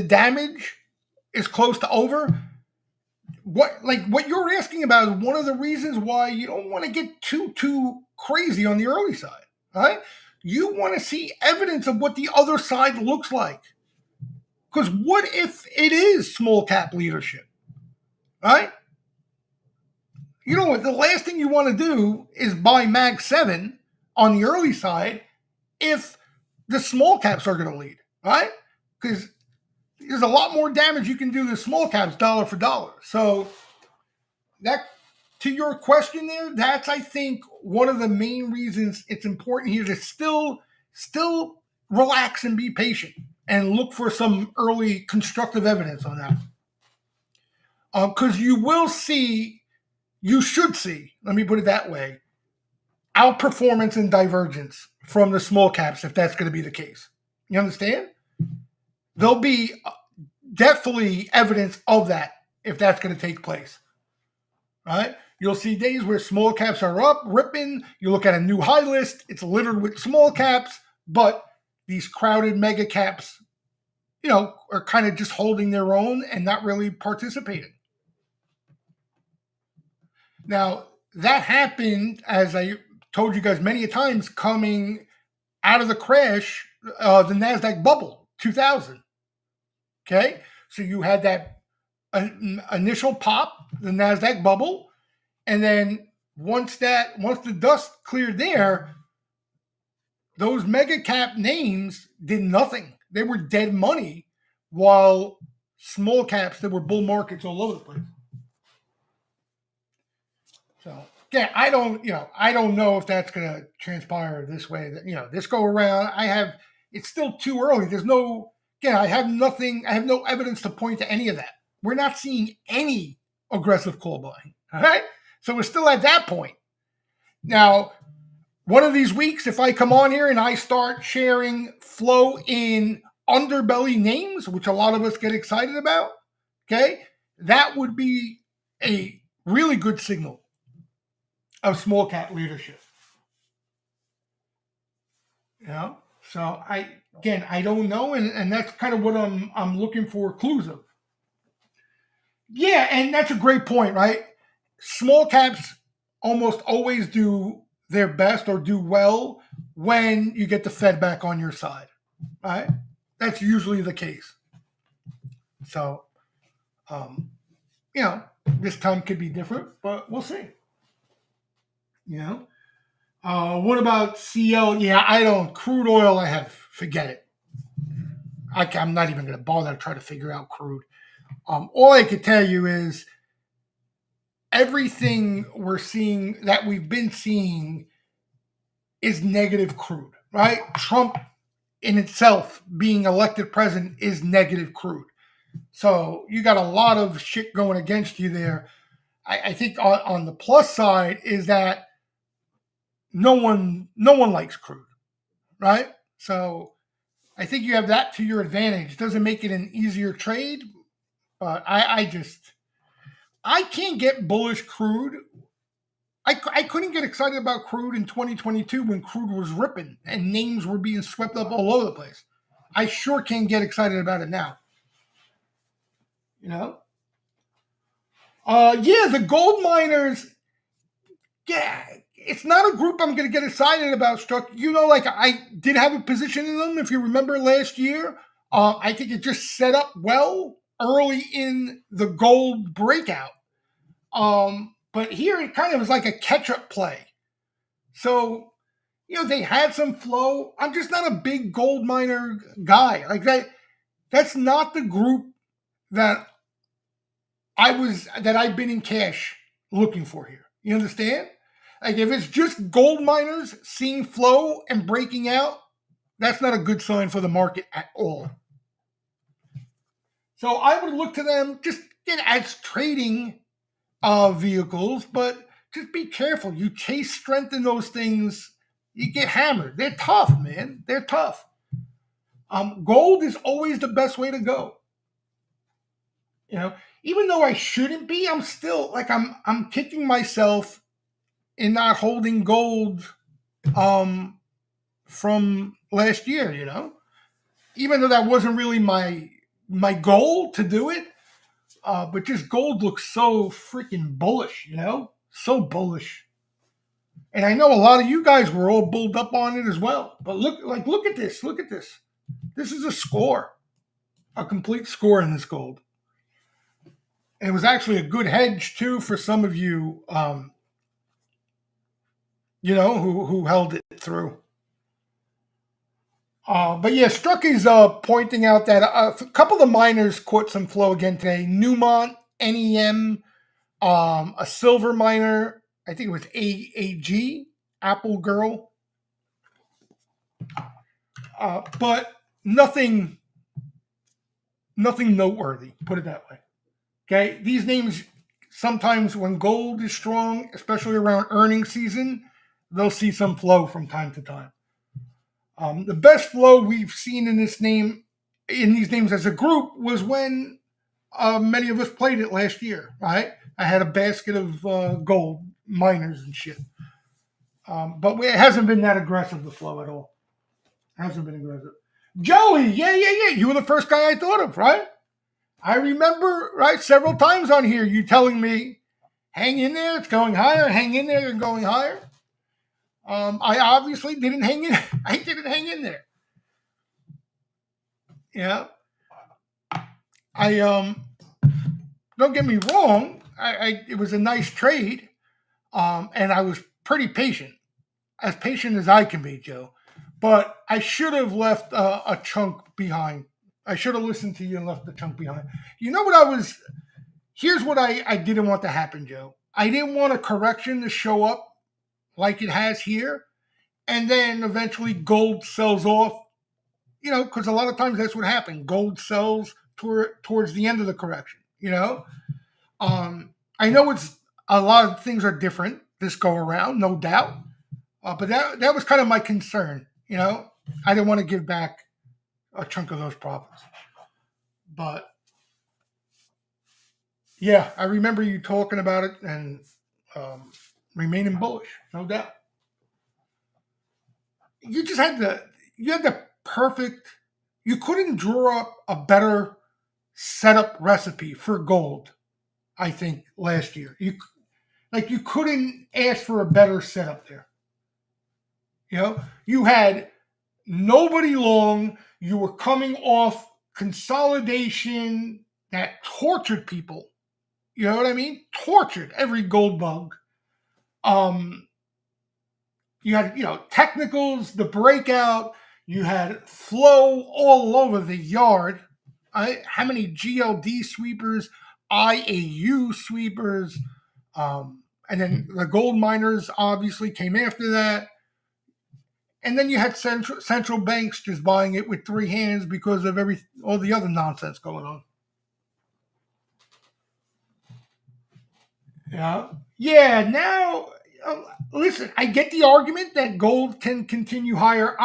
damage is close to over. What you're asking about is one of the reasons why you don't want to get too crazy on the early side, right? You want to see evidence of what the other side looks like. Because what if it is small cap leadership, right? The last thing you want to do is buy Mag 7 on the early side if the small caps are going to lead, right? Because there's a lot more damage you can do to small caps dollar for dollar. So that, to your question there, that's, I think, one of the main reasons it's important here to still relax and be patient and look for some early constructive evidence on that. Because you should see, let me put it that way, outperformance and divergence from the small caps if that's going to be the case. You understand? There'll be definitely evidence of that if that's going to take place. Right? You'll see days where small caps are up, ripping. You look at a new high list, it's littered with small caps, but these crowded mega caps, are kind of just holding their own and not really participating. Now, that happened, as I told you guys many times, coming out of the crash, the NASDAQ bubble. 2000. Okay, so you had that initial pop, the Nasdaq bubble, and then once the dust cleared there, those mega cap names did nothing. They were dead money, while small caps, there were bull markets all over the place. So again, I don't know if that's going to transpire this way. That this go around, it's still too early. I have no evidence to point to any of that. We're not seeing any aggressive call buying. All right, so we're still at that point. Now, one of these weeks, if I come on here and I start sharing flow in underbelly names, which a lot of us get excited about, okay, that would be a really good signal of small cap leadership. So I don't know, and that's kind of what I'm looking for clues of. Yeah, and that's a great point, right? Small caps almost always do their best or do well when you get the Fed back on your side, right? That's usually the case. So, this time could be different, but we'll see. What about CL? Yeah, crude oil, forget it. I'm not even going to bother to try to figure out crude. All I can tell you is everything we've been seeing is negative crude, right? Trump in itself being elected president is negative crude. So you got a lot of shit going against you there. I think on the plus side is that no one likes crude, right? So I think you have that to your advantage. Doesn't make it an easier trade, but I can't get bullish crude. I couldn't get excited about crude in 2022 when crude was ripping and names were being swept up all over the place. I sure can't get excited about it now. The gold miners. Yeah, it's not a group I'm going to get excited about, Struck. I did have a position in them, if you remember last year. I think it just set up well early in the gold breakout. But here it kind of was like a catch-up play. So, they had some flow. I'm just not a big gold miner guy. Like that. That's not the group that I've been in cash looking for here. You understand? Like if it's just gold miners seeing flow and breaking out, that's not a good sign for the market at all. So I would look to them just as trading vehicles, but just be careful. You chase strength in those things, you get hammered. They're tough, man. They're tough. Gold is always the best way to go. Even though I shouldn't be, I'm still I'm kicking myself in not holding gold from last year, even though that wasn't really my goal to do it. But just gold looks so freaking bullish, so bullish. And I know a lot of you guys were all bulled up on it as well. But look at this. Look at this. This is a score, a complete score in this gold. And it was actually a good hedge too for some of you, who held it through. But yeah, Struck is pointing out that a couple of miners caught some flow again today. Newmont, NEM, a silver miner, I think it was AAG, Apple Girl. But nothing noteworthy, put it that way. Okay, these names, sometimes when gold is strong, especially around earnings season, they'll see some flow from time to time. The best flow we've seen in these names as a group was when many of us played it last year, right? I had a basket of gold miners and shit. But it hasn't been that aggressive, the flow at all. It hasn't been aggressive. Joey, yeah. You were the first guy I thought of, right? I remember, right, several times on here, you telling me, hang in there, it's going higher, hang in there, you're going higher. I obviously didn't hang in. I didn't hang in there. Yeah. I don't get me wrong. It was a nice trade, and I was pretty patient, as patient as I can be, Joe. But I should have left a chunk behind. I should have listened to you and left the chunk behind. You know what I was? Here's what I didn't want to happen, Joe. I didn't want a correction to show up like it has here, and then eventually gold sells off. You know, because a lot of times that's what happened. Gold sells towards the end of the correction. You know, I know it's a lot of things are different this go around, no doubt. But that was kind of my concern. You know, I didn't want to give back a chunk of those profits. But yeah, I remember you talking about it and remaining bullish, no doubt. You just had the perfect. You couldn't draw up a better setup recipe for gold. I think last year you couldn't ask for a better setup there. You know, you had nobody long. You were coming off consolidation that tortured people. You know what I mean? Tortured every gold bug. Um, you had technicals, the breakout. You had flow all over the yard. How many GLD sweepers, IAU sweepers, and then the gold miners obviously came after that. And then you had central banks just buying it with three hands because of all the other nonsense going on. Yeah. Yeah. Now, listen, I get the argument that gold can continue higher.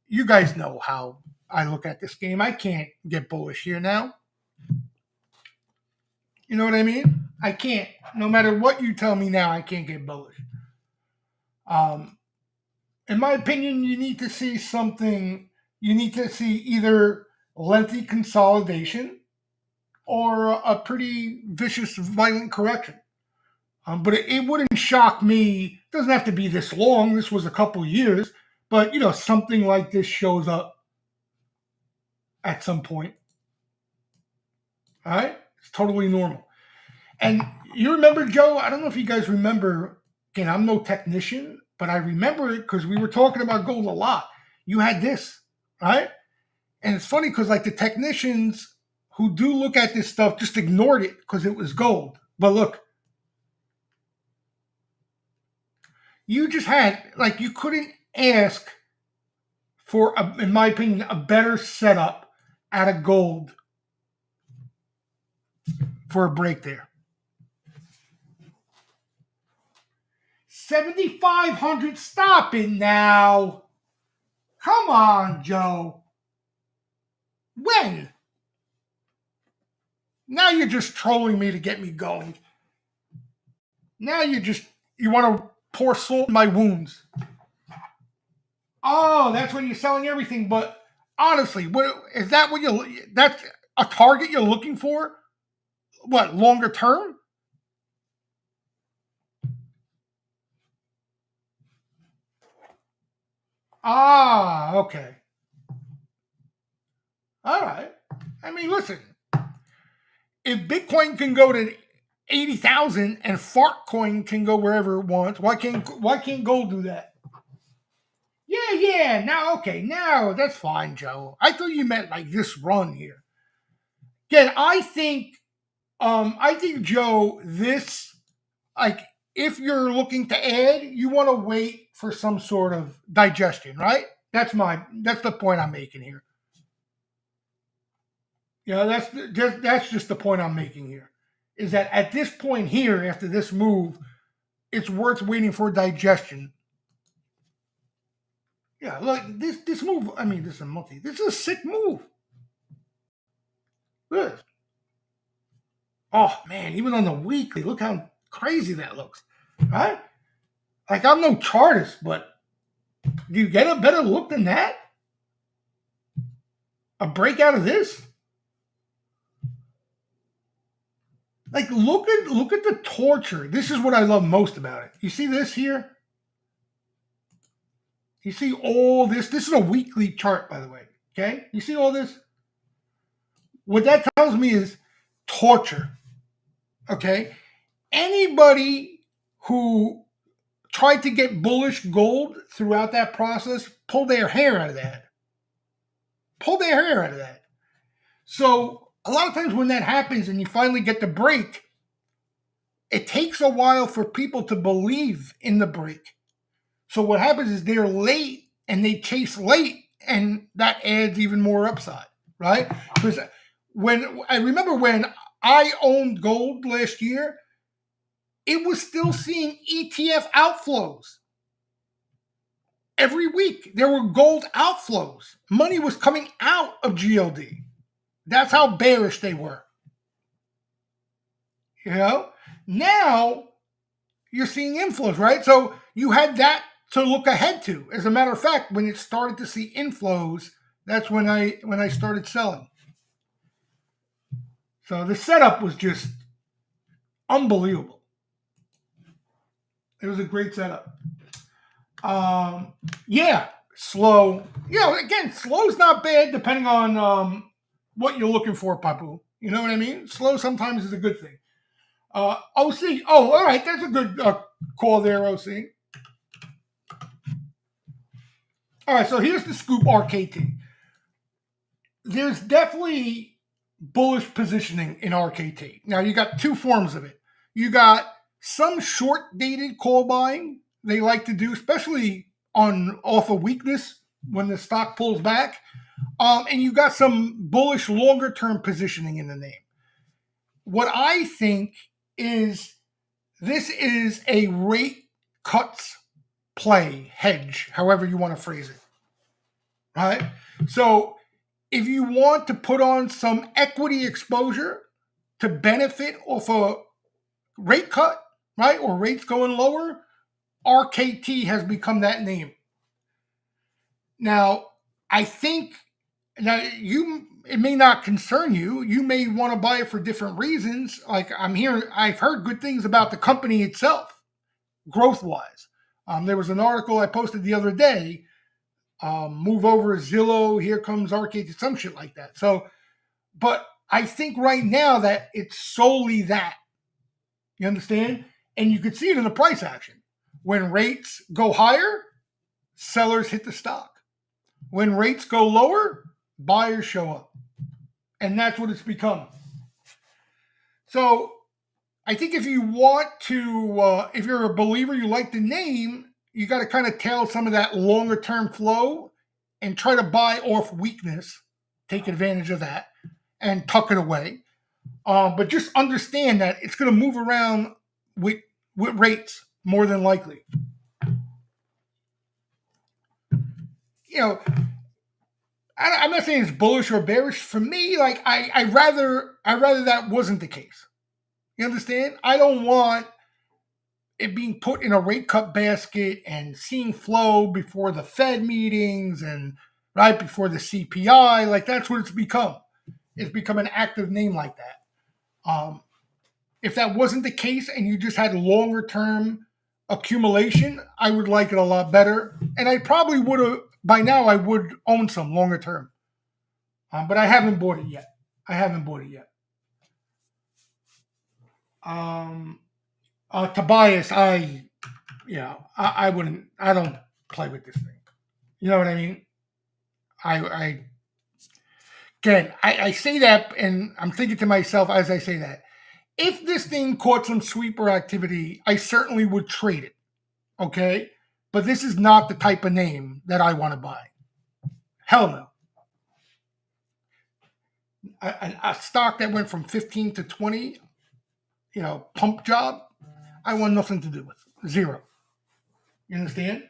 You guys know how I look at this game. I can't get bullish here now. You know what I mean? I can't. No matter what you tell me now, I can't get bullish. In my opinion, you need to see something. You need to see either lengthy consolidation or a pretty vicious, violent correction. But it wouldn't shock me. It doesn't have to be this long. This was a couple years, but something like this shows up at some point. All right, it's totally normal. And you remember, Joe? I don't know if you guys remember. Again, I'm no technician, but I remember it because we were talking about gold a lot. You had this, right? And it's funny because like the technicians who do look at this stuff just ignored it because it was gold. But look, you just had you couldn't ask for, in my opinion, a better setup out of gold for a break there. 7,500. Stop it now. Come on, Joe. When? Now you're just trolling me to get me going. Now you want to pour salt in my wounds. Oh, that's when you're selling everything. But honestly, is that that's a target you're looking for? What, longer term? Ah, okay. All right. I mean, listen. If Bitcoin can go to 80,000 and Fartcoin can go wherever it wants, why can't gold do that? Yeah. Now that's fine, Joe. I thought you meant like this run here. Again, I think Joe, this if you're looking to add, you want to wait for some sort of digestion, right? That's the point I'm making here. That's just the point I'm making here. Is that at this point here, after this move, it's worth waiting for digestion. Yeah, look, this move, I mean, this is a sick move. Look at this. Oh man, even on the weekly, look how crazy that looks. Right? Like, I'm no chartist, but do you get a better look than that? A breakout of this? Like, look at the torture. This is what I love most about it. You see this here? You see all this? This is a weekly chart, by the way. Okay? You see all this? What that tells me is torture. Okay? Anybody who tried to get bullish gold throughout that process pulled their hair out of that. Pulled their hair out of that. So a lot of times when that happens and you finally get the break, it takes a while for people to believe in the break. So what happens is they're late and they chase late, and that adds even more upside, right? Because when I remember when I owned gold last year, it was still seeing ETF outflows. Every week there were gold outflows. Money was coming out of GLD. That's how bearish they were. Now you're seeing inflows, right? So you had that to look ahead to. As a matter of fact, when it started to see inflows, that's when I started selling. So the setup was just unbelievable. It was a great setup. Slow. Again, slow's not bad depending on what you're looking for, Papu. You know what I mean? Slow sometimes is a good thing. OC. Oh, all right. That's a good call there, OC. All right. So here's the scoop RKT. There's definitely bullish positioning in RKT. Now, you got two forms of it. You got some short-dated call buying they like to do, especially off of weakness when the stock pulls back. And you got some bullish longer-term positioning in the name. What I think is this is a rate cuts play, hedge, however you want to phrase it. Right? So if you want to put on some equity exposure to benefit off a rate cut, right, or rates going lower, RKT has become that name. Now, I think it may not concern you. You may want to buy it for different reasons. Like I've heard good things about the company itself, growth-wise. There was an article I posted the other day. Move over Zillow, here comes RKT, some shit like that. So, but I think right now that it's solely that. You understand? And you could see it in the price action. When rates go higher, sellers hit the stock. When rates go lower, buyers show up. And that's what it's become. So I think if you want to, if you're a believer, you like the name, you got to kind of tail some of that longer term flow and try to buy off weakness, take advantage of that and tuck it away. But just understand that it's going to move around with rates more than likely. I'm not saying it's bullish or bearish. For me, like I rather that wasn't the case. You understand? I don't want it being put in a rate cut basket and seeing flow before the Fed meetings and right before the CPI. Like that's what it's become. It's become an active name like that. If that wasn't the case and you just had longer term accumulation, I would like it a lot better. And I probably would have, by now, I would own some longer term. But I haven't bought it yet. Tobias, I wouldn't, I don't play with this thing. You know what I mean? I say that and I'm thinking to myself as I say that, if this thing caught some sweeper activity, I certainly would trade it. Okay? But this is not the type of name that I want to buy. Hell no. A stock that went from 15 to 20, pump job, I want nothing to do with. Zero. You understand?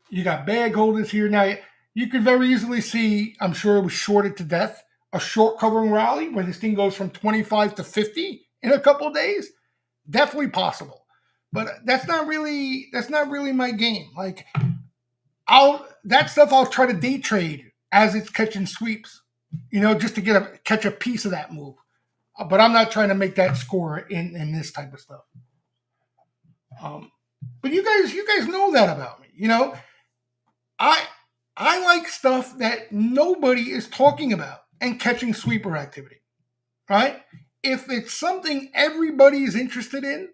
You got bag holders here. Now, you could very easily see, I'm sure it was shorted to death, a short covering rally where this thing goes from 25 to 50 in a couple of days. Definitely possible. But that's not really my game. Like I'll try to day trade as it's catching sweeps, just to catch a piece of that move. But I'm not trying to make that score in this type of stuff. But you guys know that about me. I like stuff that nobody is talking about. and catching sweeper activity, right? If it's something everybody is interested in,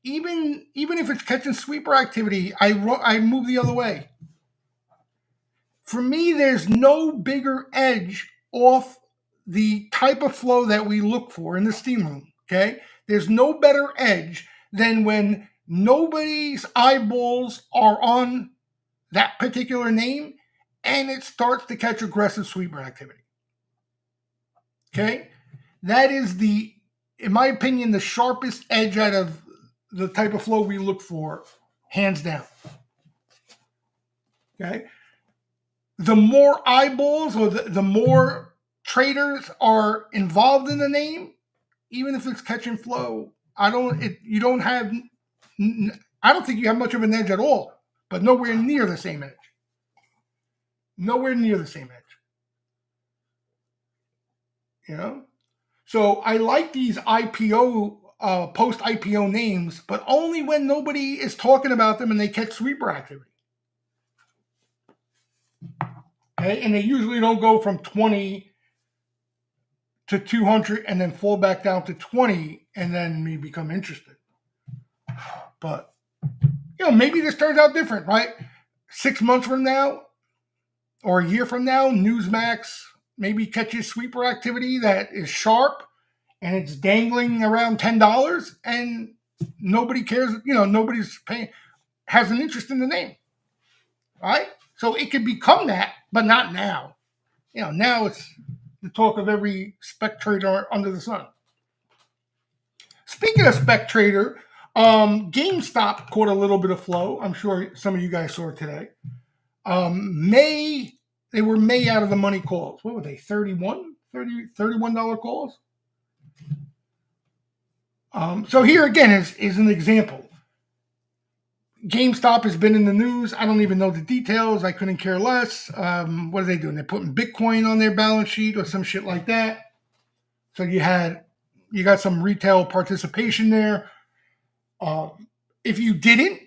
even if it's catching sweeper activity, I move the other way. For me, there's no bigger edge off the type of flow that we look for in the steam room, okay? There's no better edge than when nobody's eyeballs are on that particular name and it starts to catch aggressive sweeper activity. Okay? That is in my opinion, the sharpest edge out of the type of flow we look for, hands down. Okay? The more eyeballs or the more traders are involved in the name, even if it's catch and flow, I don't think you have much of an edge at all, but nowhere near the same edge. Nowhere near the same edge. You know? So I like these IPO, post-IPO names, but only when nobody is talking about them and they catch sweeper activity. Okay? And they usually don't go from 20 to 200 and then fall back down to 20 and then me become interested. But, maybe this turns out different, right? 6 months from now or a year from now, Newsmax maybe catches sweeper activity that is sharp and it's dangling around $10 and nobody cares, nobody's has an interest in the name, right? So it could become that, but not now. Now it's the talk of every spec trader under the sun. Speaking of spec trader, GameStop caught a little bit of flow. I'm sure some of you guys saw it today. They were May out of the money calls. What were they? $31 calls. So here again is an example. GameStop has been in the news. I don't even know the details. I couldn't care less. What are they doing? They're putting Bitcoin on their balance sheet or some shit like that. So you got some retail participation there. If you didn't,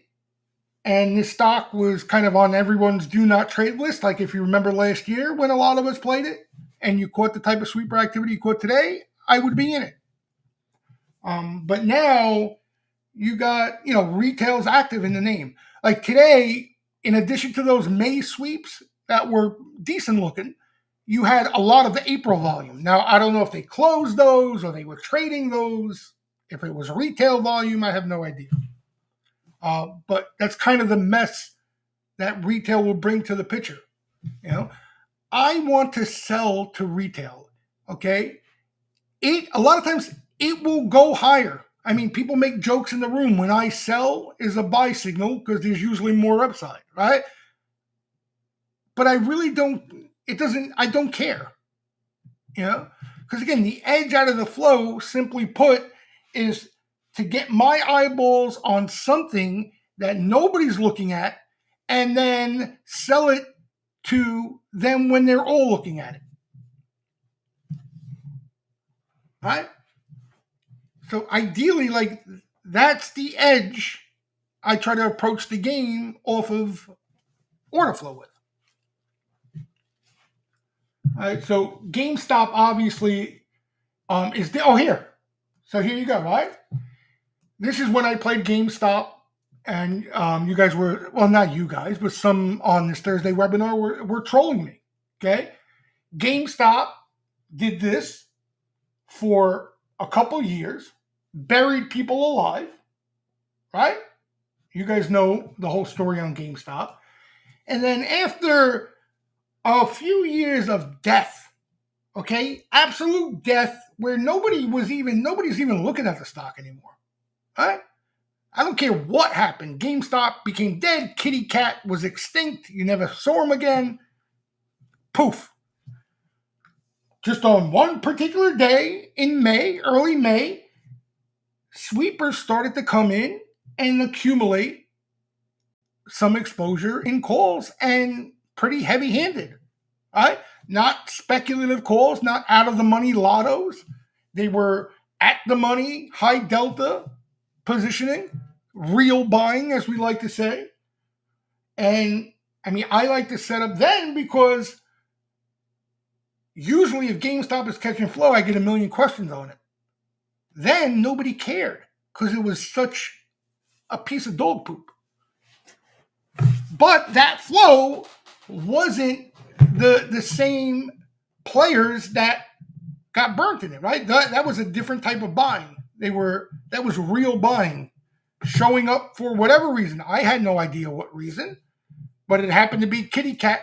and this stock was kind of on everyone's do not trade list, like if you remember last year when a lot of us played it, and you caught the type of sweeper activity you caught today, I would be in it. But now you got, retail's active in the name. Like today, in addition to those May sweeps that were decent looking, you had a lot of the April volume. Now, I don't know if they closed those or they were trading those. If it was retail volume, I have no idea. But that's kind of the mess that retail will bring to the picture. I want to sell to retail. Okay. A lot of times it will go higher. I mean, people make jokes in the room. When I sell is a buy signal because there's usually more upside, right? But I really I don't care. Because again, the edge out of the flow, simply put, is to get my eyeballs on something that nobody's looking at and then sell it to them when they're all looking at it. Right? So ideally, that's the edge I try to approach the game off of order flow with. All right, so GameStop obviously is here. So here you go, right? This is when I played GameStop, and you guys were, well, not you guys, but some on this Thursday webinar were trolling me. Okay, GameStop did this for a couple years, buried people alive, right? You guys know the whole story on GameStop. And then after a few years of death, okay, absolute death, where nobody's even looking at the stock anymore, right? I don't care what happened. GameStop became dead. Kitty Cat was extinct. You never saw him again. Poof. Just on one particular day in May, early May, sweepers started to come in and accumulate some exposure in calls, and pretty heavy-handed, right? Not speculative calls, not out-of-the-money lottos. They were at-the-money, high delta positioning, real buying, as we like to say. And, I mean, I like to set up then because Usually if GameStop is catching flow, I get a million questions on it. Then nobody cared because it was such a piece of dog poop. But that flow wasn't the same players that got burnt in it, right? That was a different type of buying. That was real buying, showing up for whatever reason. I had no idea what reason, but it happened to be Kitty Cat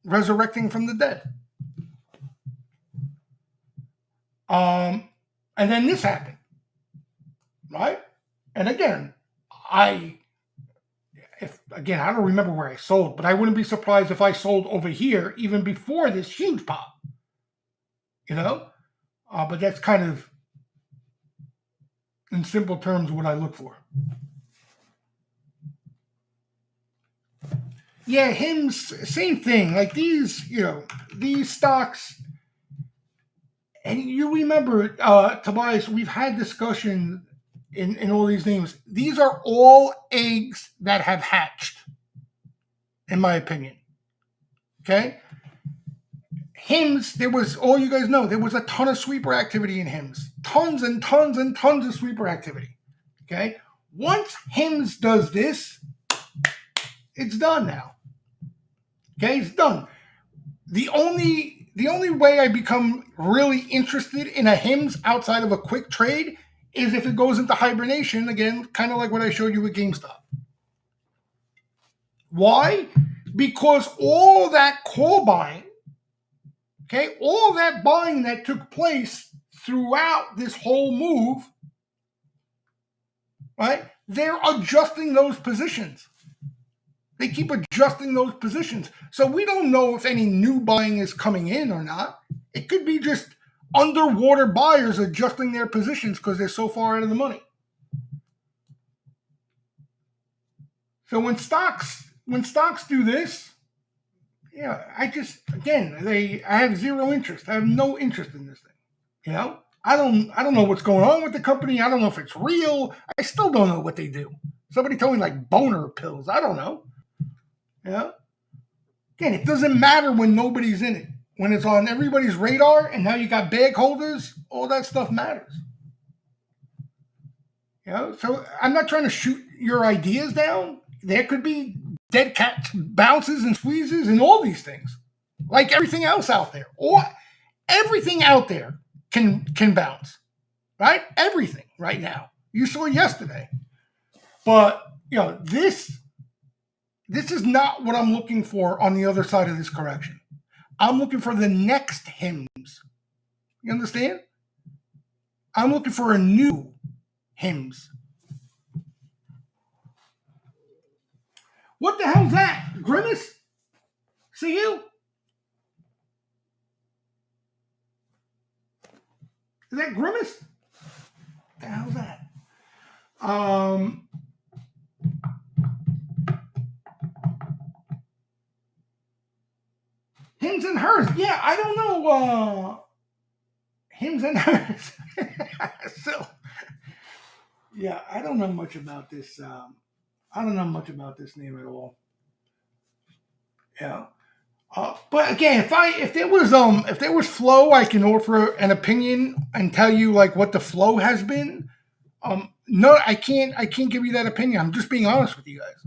resurrecting from the dead. And then this happened, right? And again, I don't remember where I sold, but I wouldn't be surprised if I sold over here even before this huge pop. But that's kind of, in simple terms, what I look for. Yeah, HIMS, same thing. Like these stocks. And you remember, Tobias, we've had discussion in all these names. These are all eggs that have hatched, in my opinion. Okay? HIMS, all you guys know, there was a ton of sweeper activity in HIMS. Tons and tons and tons of sweeper activity. Okay? Once HIMS does this, it's done now. Okay? It's done. The only way I become really interested in a HIMS outside of a quick trade is if it goes into hibernation, again, kind of like what I showed you with GameStop. Why? Because all that call buying, okay, all that buying that took place throughout this whole move, right, they're adjusting those positions. They keep adjusting those positions. So we don't know if any new buying is coming in or not. It could be just underwater buyers adjusting their positions because they're so far out of the money. So when stocks do this, I have zero interest. I have no interest in this thing. I don't know what's going on with the company. I don't know if it's real. I still don't know what they do. Somebody told me like boner pills. I don't know. Again, it doesn't matter when nobody's in it. When it's on everybody's radar and now you got bag holders, all that stuff matters. So I'm not trying to shoot your ideas down. There could be dead cat bounces and squeezes and all these things, like everything else out there. Or everything out there can bounce, right? Everything right now. You saw yesterday. But, this is not what I'm looking for on the other side of this correction. I'm looking for the next HIMS. You understand? I'm looking for a new HIMS. What the hell's that? Grimace? See you? Is that Grimace? What the hell's that? Hims and hers. Yeah, I don't know. Hims and hers. So, yeah, I don't know much about this. I don't know much about this name at all. Yeah. But again, if there was flow, I can offer an opinion and tell you like what the flow has been. No, I can't give you that opinion. I'm just being honest with you guys.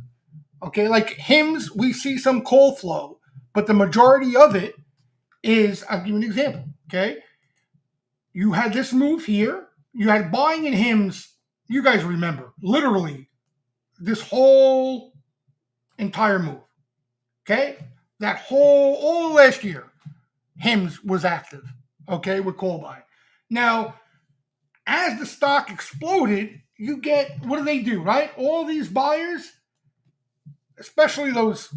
Okay, like HIMS, we see some call flow, but the majority of it is, I'll give you an example. Okay, you had this move here. You had buying in HIMS. You guys remember, literally, this whole entire move. Okay, all last year, HIMS was active. Okay, with call buying. Now, as the stock exploded, you get, what do? Right? All these buyers, especially those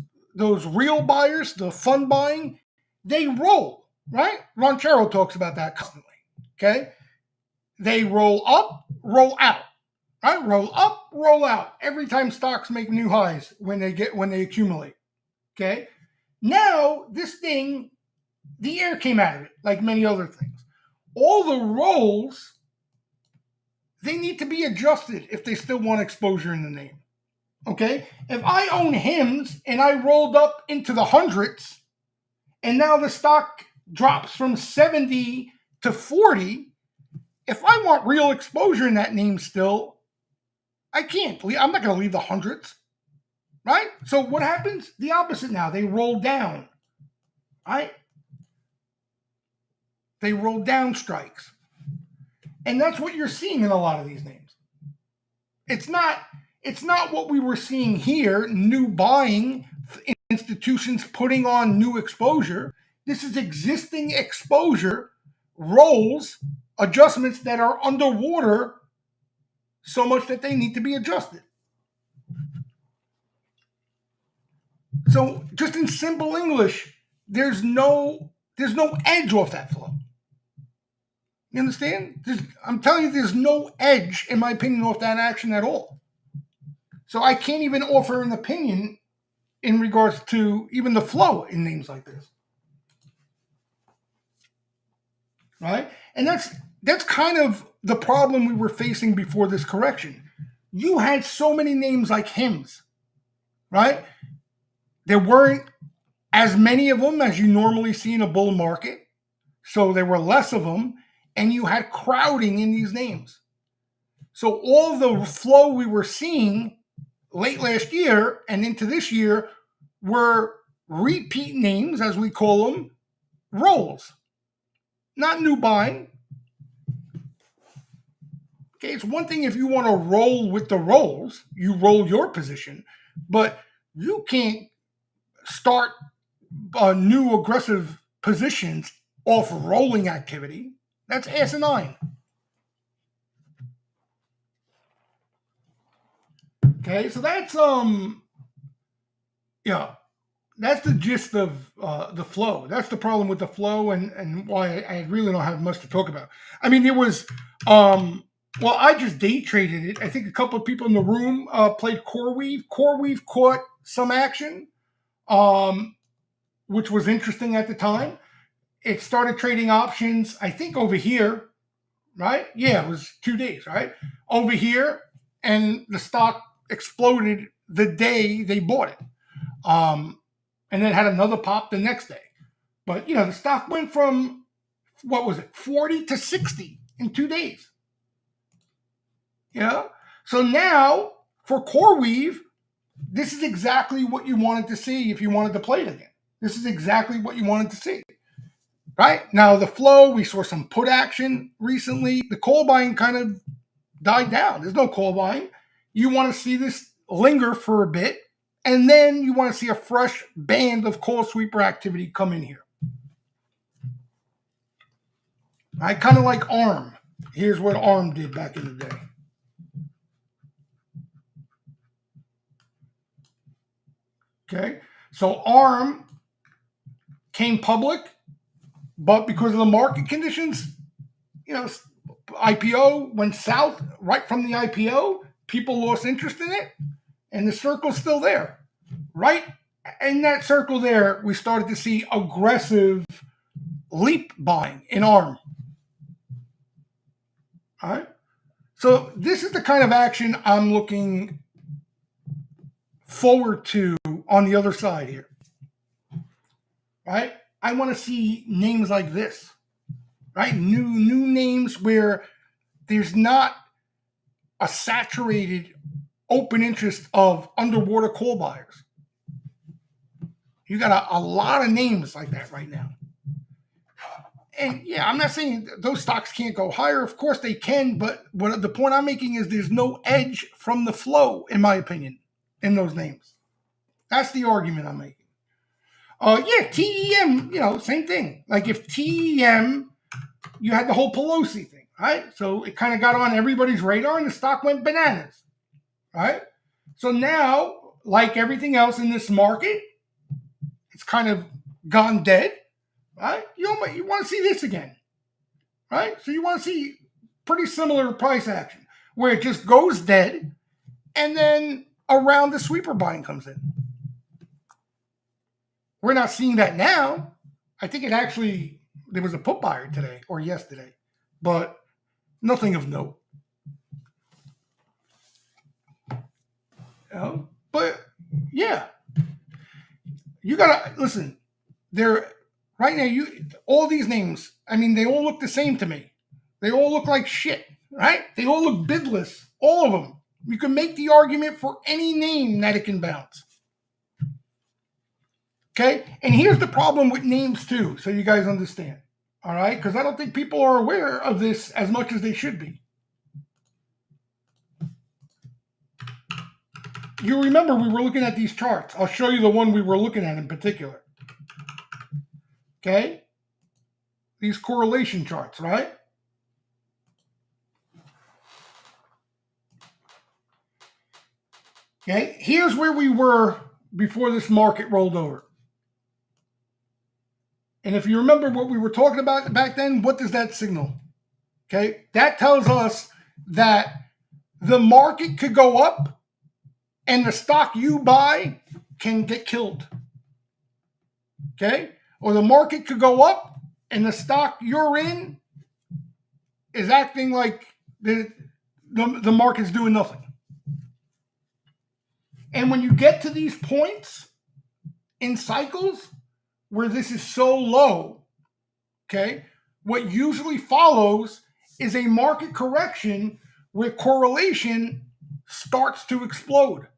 real buyers, the fun buying, they roll, right? Ronchero talks about that constantly. Okay? They roll up, roll out. Right? Roll up, roll out. Every time stocks make new highs when they accumulate. Okay? Now, this thing, the air came out of it, like many other things. All the rolls, they need to be adjusted if they still want exposure in the name. Okay? If I own HIMS and I rolled up into the hundreds, and now the stock drops from 70 to 40, if I want real exposure in that name still, I can't. I'm not going to leave the hundreds, right? So what happens? The opposite now. They roll down, right? They roll down strikes. And that's what you're seeing in a lot of these names. It's not what we were seeing here, new buying, institutions putting on new exposure. This is existing exposure, rolls, adjustments that are underwater so much that they need to be adjusted. So just in simple English, there's no edge off that flow. You understand? I'm telling you, there's no edge, in my opinion, off that action at all. So I can't even offer an opinion in regards to even the flow in names like this. Right? And that's kind of the problem we were facing before this correction. You had so many names like HIMS, right? There weren't as many of them as you normally see in a bull market. So there were less of them, and you had crowding in these names. So all the flow we were seeing late last year and into this year were repeat names, as we call them, rolls, not new buying. Okay, it's one thing if you want to roll with the rolls, you roll your position, but you can't start new aggressive positions off rolling activity. That's asinine. Okay, so that's that's the gist of the flow. That's the problem with the flow, and why I really don't have much to talk about. I mean, there was I just day traded it. I think a couple of people in the room played CoreWeave. CoreWeave caught some action, which was interesting at the time. It started trading options, I think, over here, right? Yeah, it was 2 days, right? Over here, and the stock exploded the day they bought it. And then had another pop the next day. But, the stock went from, 40 to 60 in 2 days. Yeah. So now, for CoreWeave, this is exactly what you wanted to see if you wanted to play it again. This is exactly what you wanted to see. Right? Now, the flow, we saw some put action recently. The call buying kind of died down. There's no call buying. You want to see this linger for a bit, and then you want to see a fresh band of call sweeper activity come in here. I kind of like ARM. Here's what ARM did back in the day. Okay, so ARM came public, but because of the market conditions, IPO went south right from the IPO. People lost interest in it, and the circle's still there. Right in that circle there, we started to see aggressive leap buying in ARM. All right. So this is the kind of action I'm looking forward to on the other side here. Right? I want to see names like this. Right? New names where there's not a saturated open interest of underwater call buyers. You got a lot of names like that right now. And yeah, I'm not saying those stocks can't go higher. Of course they can, but the point I'm making is there's no edge from the flow, in my opinion, in those names. That's the argument I'm making. TEM, same thing. Like if TEM, you had the whole Pelosi thing, right? So it kind of got on everybody's radar and the stock went bananas, right? So now, like everything else in this market, it's kind of gone dead. Right? You want to see this again, right? So you want to see pretty similar price action where it just goes dead and then a round of sweeper buying comes in. We're not seeing that now. I think there was a put buyer today or yesterday, but nothing of note. But yeah, you gotta listen. Right now, all these names, I mean, they all look the same to me. They all look like shit, right? They all look bidless, all of them. You can make the argument for any name that it can bounce. Okay? And here's the problem with names too, so you guys understand. All right? Because I don't think people are aware of this as much as they should be. You remember we were looking at these charts. I'll show you the one we were looking at in particular. Okay? These correlation charts, right? Okay? Here's where we were before this market rolled over. And if you remember what we were talking about back then, what does that signal? Okay? That tells us that the market could go up and the stock you buy can get killed. Okay? Or the market could go up and the stock you're in is acting like the market's doing nothing. And when you get to these points in cycles where this is so low, okay, what usually follows is a market correction where correlation starts to explode.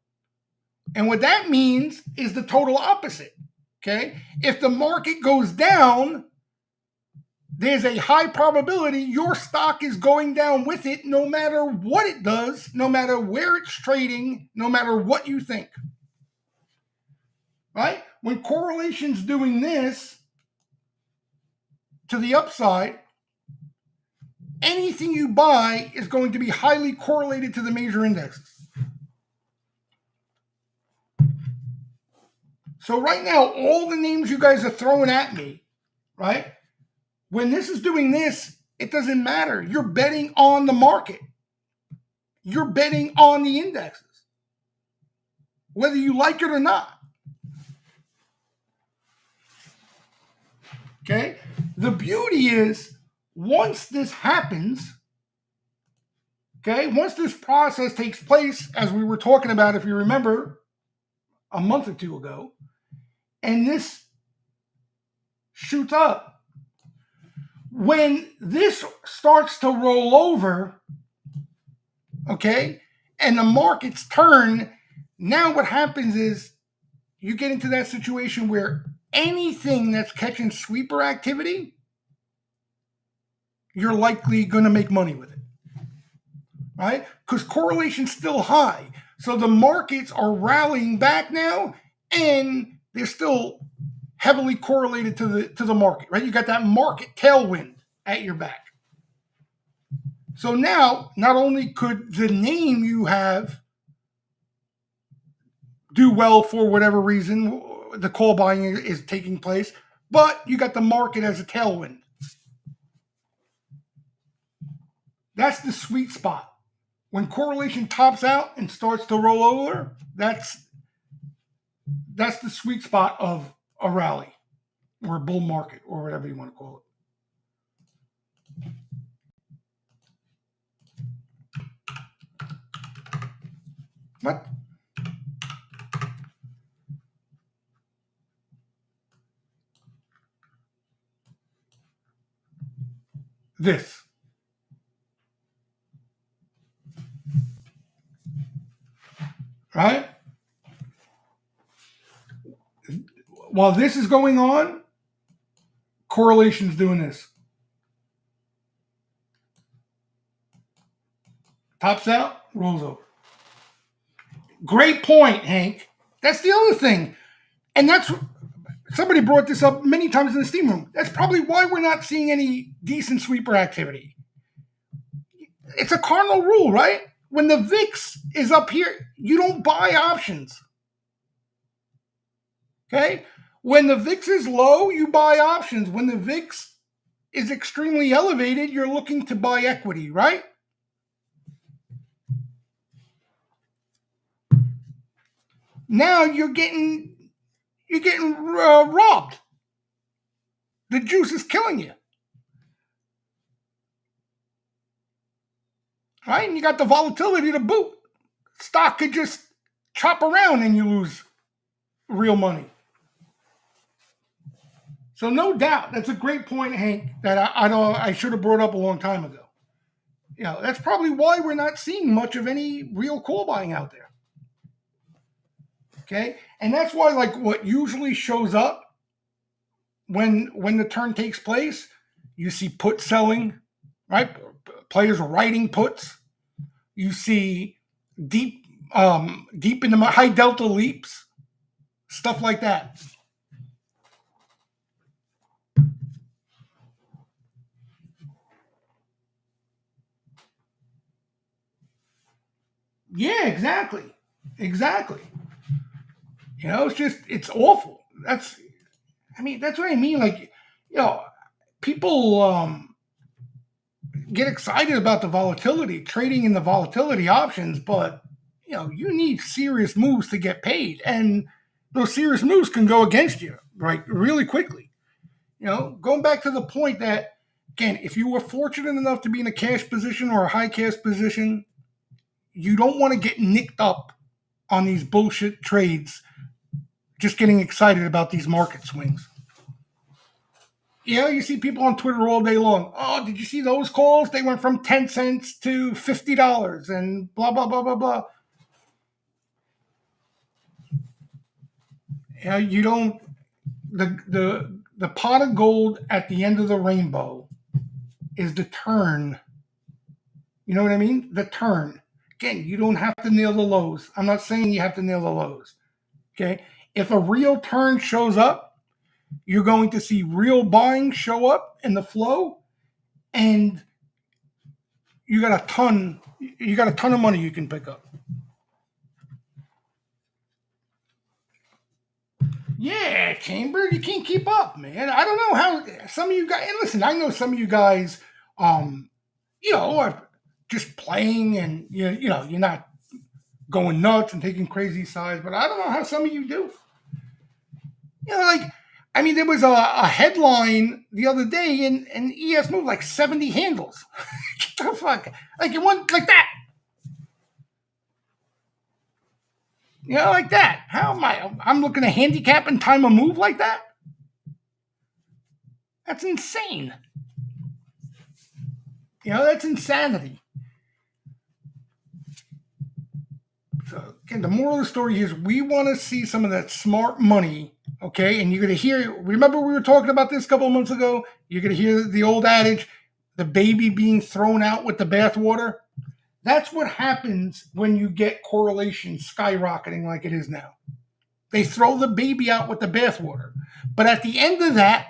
And what that means is the total opposite, okay? If the market goes down, there's a high probability your stock is going down with it no matter what it does, no matter where it's trading, no matter what you think. Right? When correlation's doing this to the upside, anything you buy is going to be highly correlated to the major indexes. So right now, all the names you guys are throwing at me, right? When this is doing this, it doesn't matter. You're betting on the market. You're betting on the indexes, whether you like it or not. Okay? The beauty is, once this happens, okay, once this process takes place, as we were talking about, if you remember, a month or two ago, and this shoots up, when this starts to roll over, okay, and the markets turn, now what happens is you get into that situation where anything that's catching sweeper activity, you're likely going to make money with it, right? Because correlation's still high. So the markets are rallying back now, and they're still heavily correlated to the market, right? You got that market tailwind at your back. So now, not only could the name you have do well for whatever reason, the call buying is taking place, but you got the market as a tailwind. That's the sweet spot. When correlation tops out and starts to roll over, that's the sweet spot of a rally or a bull market or whatever you want to call it. What? This. Right? While this is going on, correlation's doing this. Tops out, rolls over. Great point, Hank. That's the other thing. And that's, somebody brought this up many times in the steam room. That's probably why we're not seeing any decent sweeper activity. It's a cardinal rule, right? When the VIX is up here, you don't buy options. Okay? When the VIX is low, you buy options. When the VIX is extremely elevated, you're looking to buy equity, right? Now you're getting robbed. The juice is killing you. Right? And you got the volatility to boot. Stock could just chop around and you lose real money. So no doubt, that's a great point, Hank, that I know I should have brought up a long time ago. That's probably why we're not seeing much of any real call buying out there. Okay, and that's why, like, what usually shows up when the turn takes place, you see put selling, right? Players writing puts. You see deep in the high delta leaps, stuff like that. Yeah, exactly. It's awful. That's what I mean. Like, people get excited about the volatility, trading in the volatility options, but you need serious moves to get paid, and those serious moves can go against you, right, really quickly. Going back to the point that, again, if you were fortunate enough to be in a cash position or a high cash position, you don't want to get nicked up on these bullshit trades, just getting excited about these market swings. You see people on Twitter all day long. Oh, did you see those calls? They went from 10 cents to $50 and blah, blah, blah, blah, blah. You don't, the pot of gold at the end of the rainbow is the turn. You know what I mean? The turn. Again, you don't have to nail the lows. I'm not saying you have to nail the lows. Okay? If a real turn shows up, you're going to see real buying show up in the flow, and you got a ton of money you can pick up. Yeah, Chamber, you can't keep up, man. I don't know how some of you guys, and listen, I know some of you guys, are just playing, and you're not going nuts and taking crazy sides, but I don't know how some of you do. There was a headline the other day, and ES moved like 70 handles. Get the fuck, like it went like that. Like that. How am I? I'm looking at handicap and time a move like that? That's insane. That's insanity. So, again, the moral of the story is we want to see some of that smart money, okay? And you're going to hear, remember we were talking about this a couple of months ago? You're going to hear the old adage, the baby being thrown out with the bathwater. That's what happens when you get correlation skyrocketing like it is now. They throw the baby out with the bathwater. But at the end of that,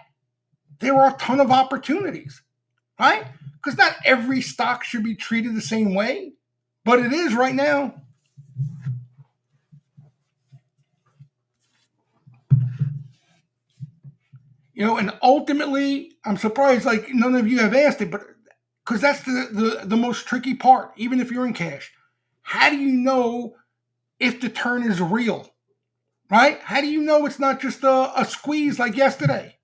there are a ton of opportunities, right? Because not every stock should be treated the same way, but it is right now. And ultimately, I'm surprised, like, none of you have asked it, but because that's the most tricky part, even if you're in cash. How do you know if the turn is real, right? How do you know it's not just a squeeze like yesterday?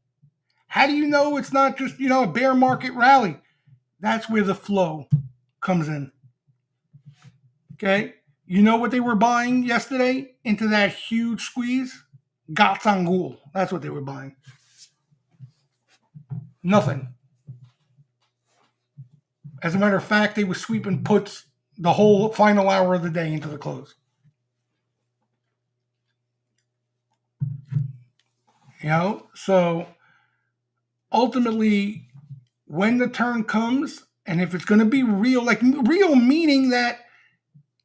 How do you know it's not just, a bear market rally? That's where the flow comes in. Okay? You know what they were buying yesterday into that huge squeeze? Gatsangul. That's what they were buying. Nothing. As a matter of fact, they were sweeping puts the whole final hour of the day into the close. So ultimately, when the turn comes, and if it's going to be real, like real meaning that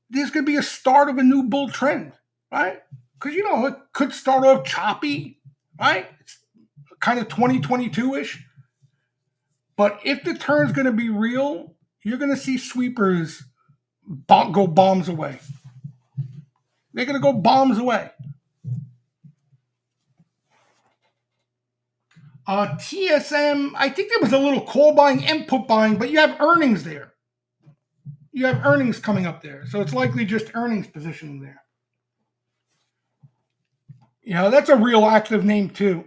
there's going to be a start of a new bull trend, right? Because, it could start off choppy, right? It's kind of 2022-ish. But if the turn's going to be real, you're going to see sweepers go bombs away. They're going to go bombs away. TSM, I think there was a little call buying and put buying, but you have earnings there. You have earnings coming up there. So it's likely just earnings positioning there. That's a real active name too.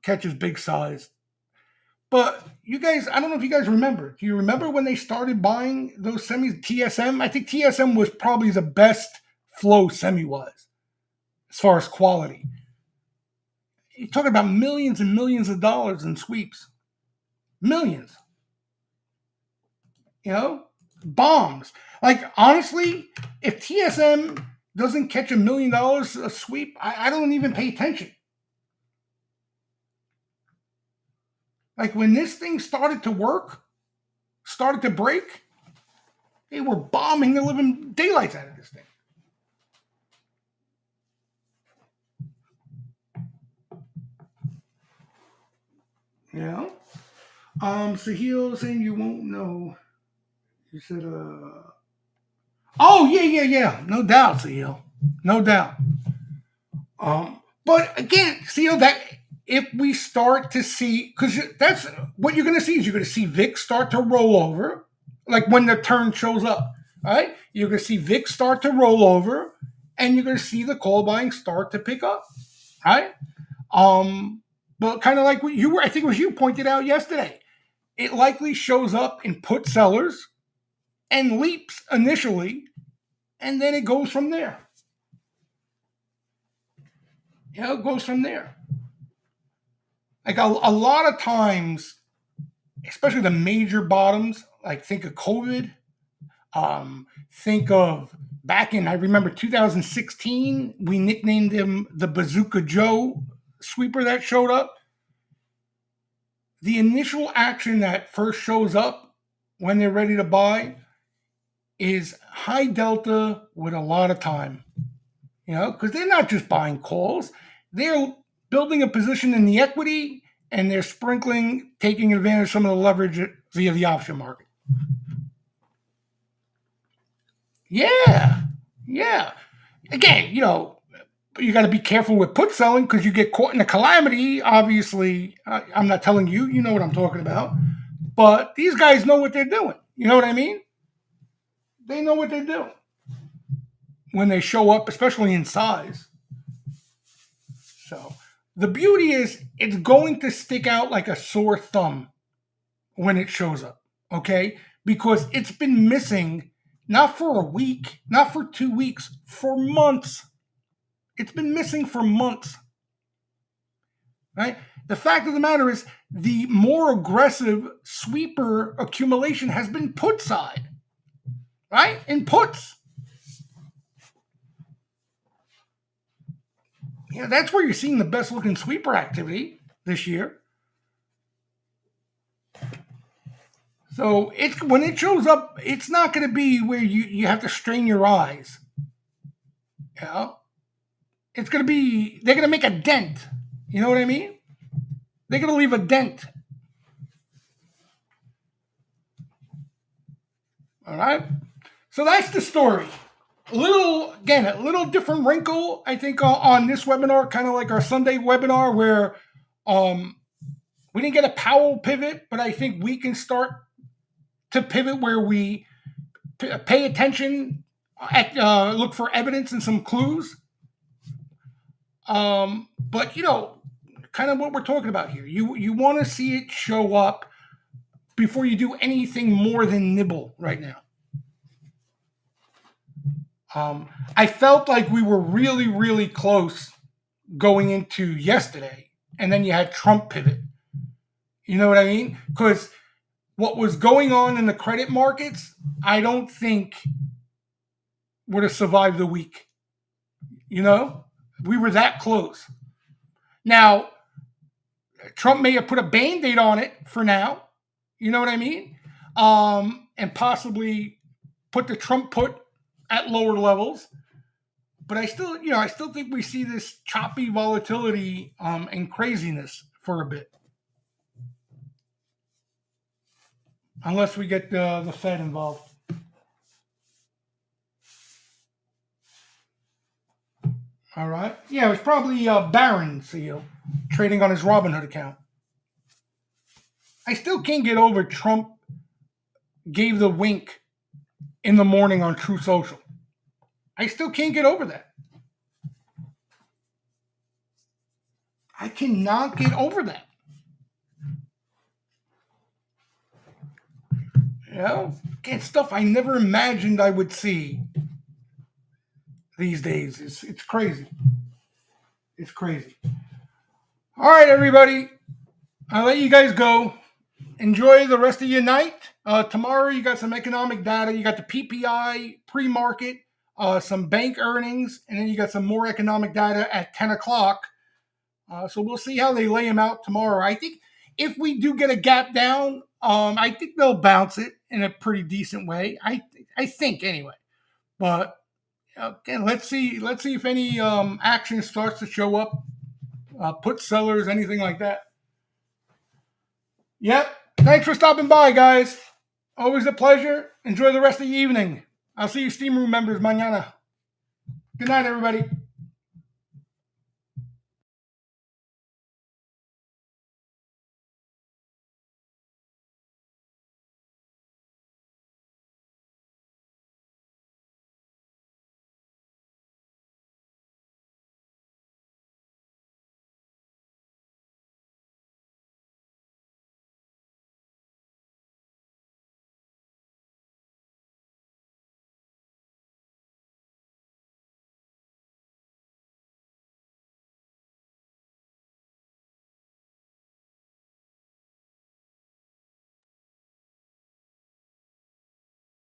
Catches big size. But you guys, I don't know if you guys remember. Do you remember when they started buying those semis? TSM? I think TSM was probably the best flow semi-wise as far as quality. you're talking about millions and millions of dollars in sweeps. Millions. You know? Bombs. Like, honestly, if TSM doesn't catch $1 million a sweep, I don't even pay attention. Like, when this thing started to work, started to break, they were bombing the living daylights out of this thing. You know? Sahil saying you won't know. You said, oh, yeah. No doubt, Sahil. No doubt. But again, Sahil, that if we start to see, because that's what you're going to see is you're going to see VIX start to roll over, like when the turn shows up, right? You're going to see VIX start to roll over, and you're going to see the call buying start to pick up, right? But kind of like what you were, I think it was you pointed out yesterday, it likely shows up in put sellers and leaps initially, and then it goes from there. You know, it goes from there. Like a lot of times, especially the major bottoms, like think of COVID, think of back in, I remember 2016, we nicknamed him the Bazooka Joe sweeper that showed up. The initial action that first shows up when they're ready to buy is high delta with a lot of time, you know, because they're not just buying calls, they're building a position in the equity and they're sprinkling, taking advantage of some of the leverage via the option market. Yeah. Again, you know, you got to be careful with put selling because you get caught in a calamity. Obviously, I'm not telling you, you know what I'm talking about. But these guys know what they're doing. You know what I mean? They know what they're doing when they show up, especially in size. So the beauty is it's going to stick out like a sore thumb when it shows up, okay? Because it's been missing not for a week, not for 2 weeks, for months. It's been missing for months, right? The fact of the matter is the more aggressive sweeper accumulation has been put side, right? In puts. Yeah, that's where you're seeing the best looking sweeper activity this year. So it's when it shows up, it's not going to be where you have to strain your eyes. You know? It's going to be, they're going to make a dent. You know what I mean? They're going to leave a dent. All right? So that's the story. A little different wrinkle, I think, on this webinar, kind of like our Sunday webinar where we didn't get a Powell pivot, but I think we can start to pivot where we pay attention, look for evidence and some clues. But, you know, kind of what we're talking about here. You want to see it show up before you do anything more than nibble right now. I felt like we were really, really close going into yesterday, and then you had Trump pivot. You know what I mean? Because what was going on in the credit markets, I don't think would have survived the week. You know? We were that close. Now, Trump may have put a Band-Aid on it for now. You know what I mean? And possibly put the Trump put at lower levels. But I still think we see this choppy volatility and craziness for a bit. Unless we get the Fed involved. All right. Yeah, it was probably Barron, CEO, trading on his Robinhood account. I still can't get over Trump gave the wink in the morning on True Social. I still can't get over that. I cannot get over that. You know, it's stuff I never imagined I would see these days. It's crazy. It's crazy. All right, everybody. I'll let you guys go. Enjoy the rest of your night. Tomorrow, you got some economic data. You got the PPI pre-market, some bank earnings, and then you got some more economic data at 10 o'clock. So we'll see how they lay them out tomorrow. I think if we do get a gap down, I think they'll bounce it in a pretty decent way. I think anyway. But again, let's see if any action starts to show up. Put sellers, anything like that. Yep. Thanks for stopping by, guys. Always a pleasure. Enjoy the rest of the evening. I'll see you steam room members mañana. Good night, everybody.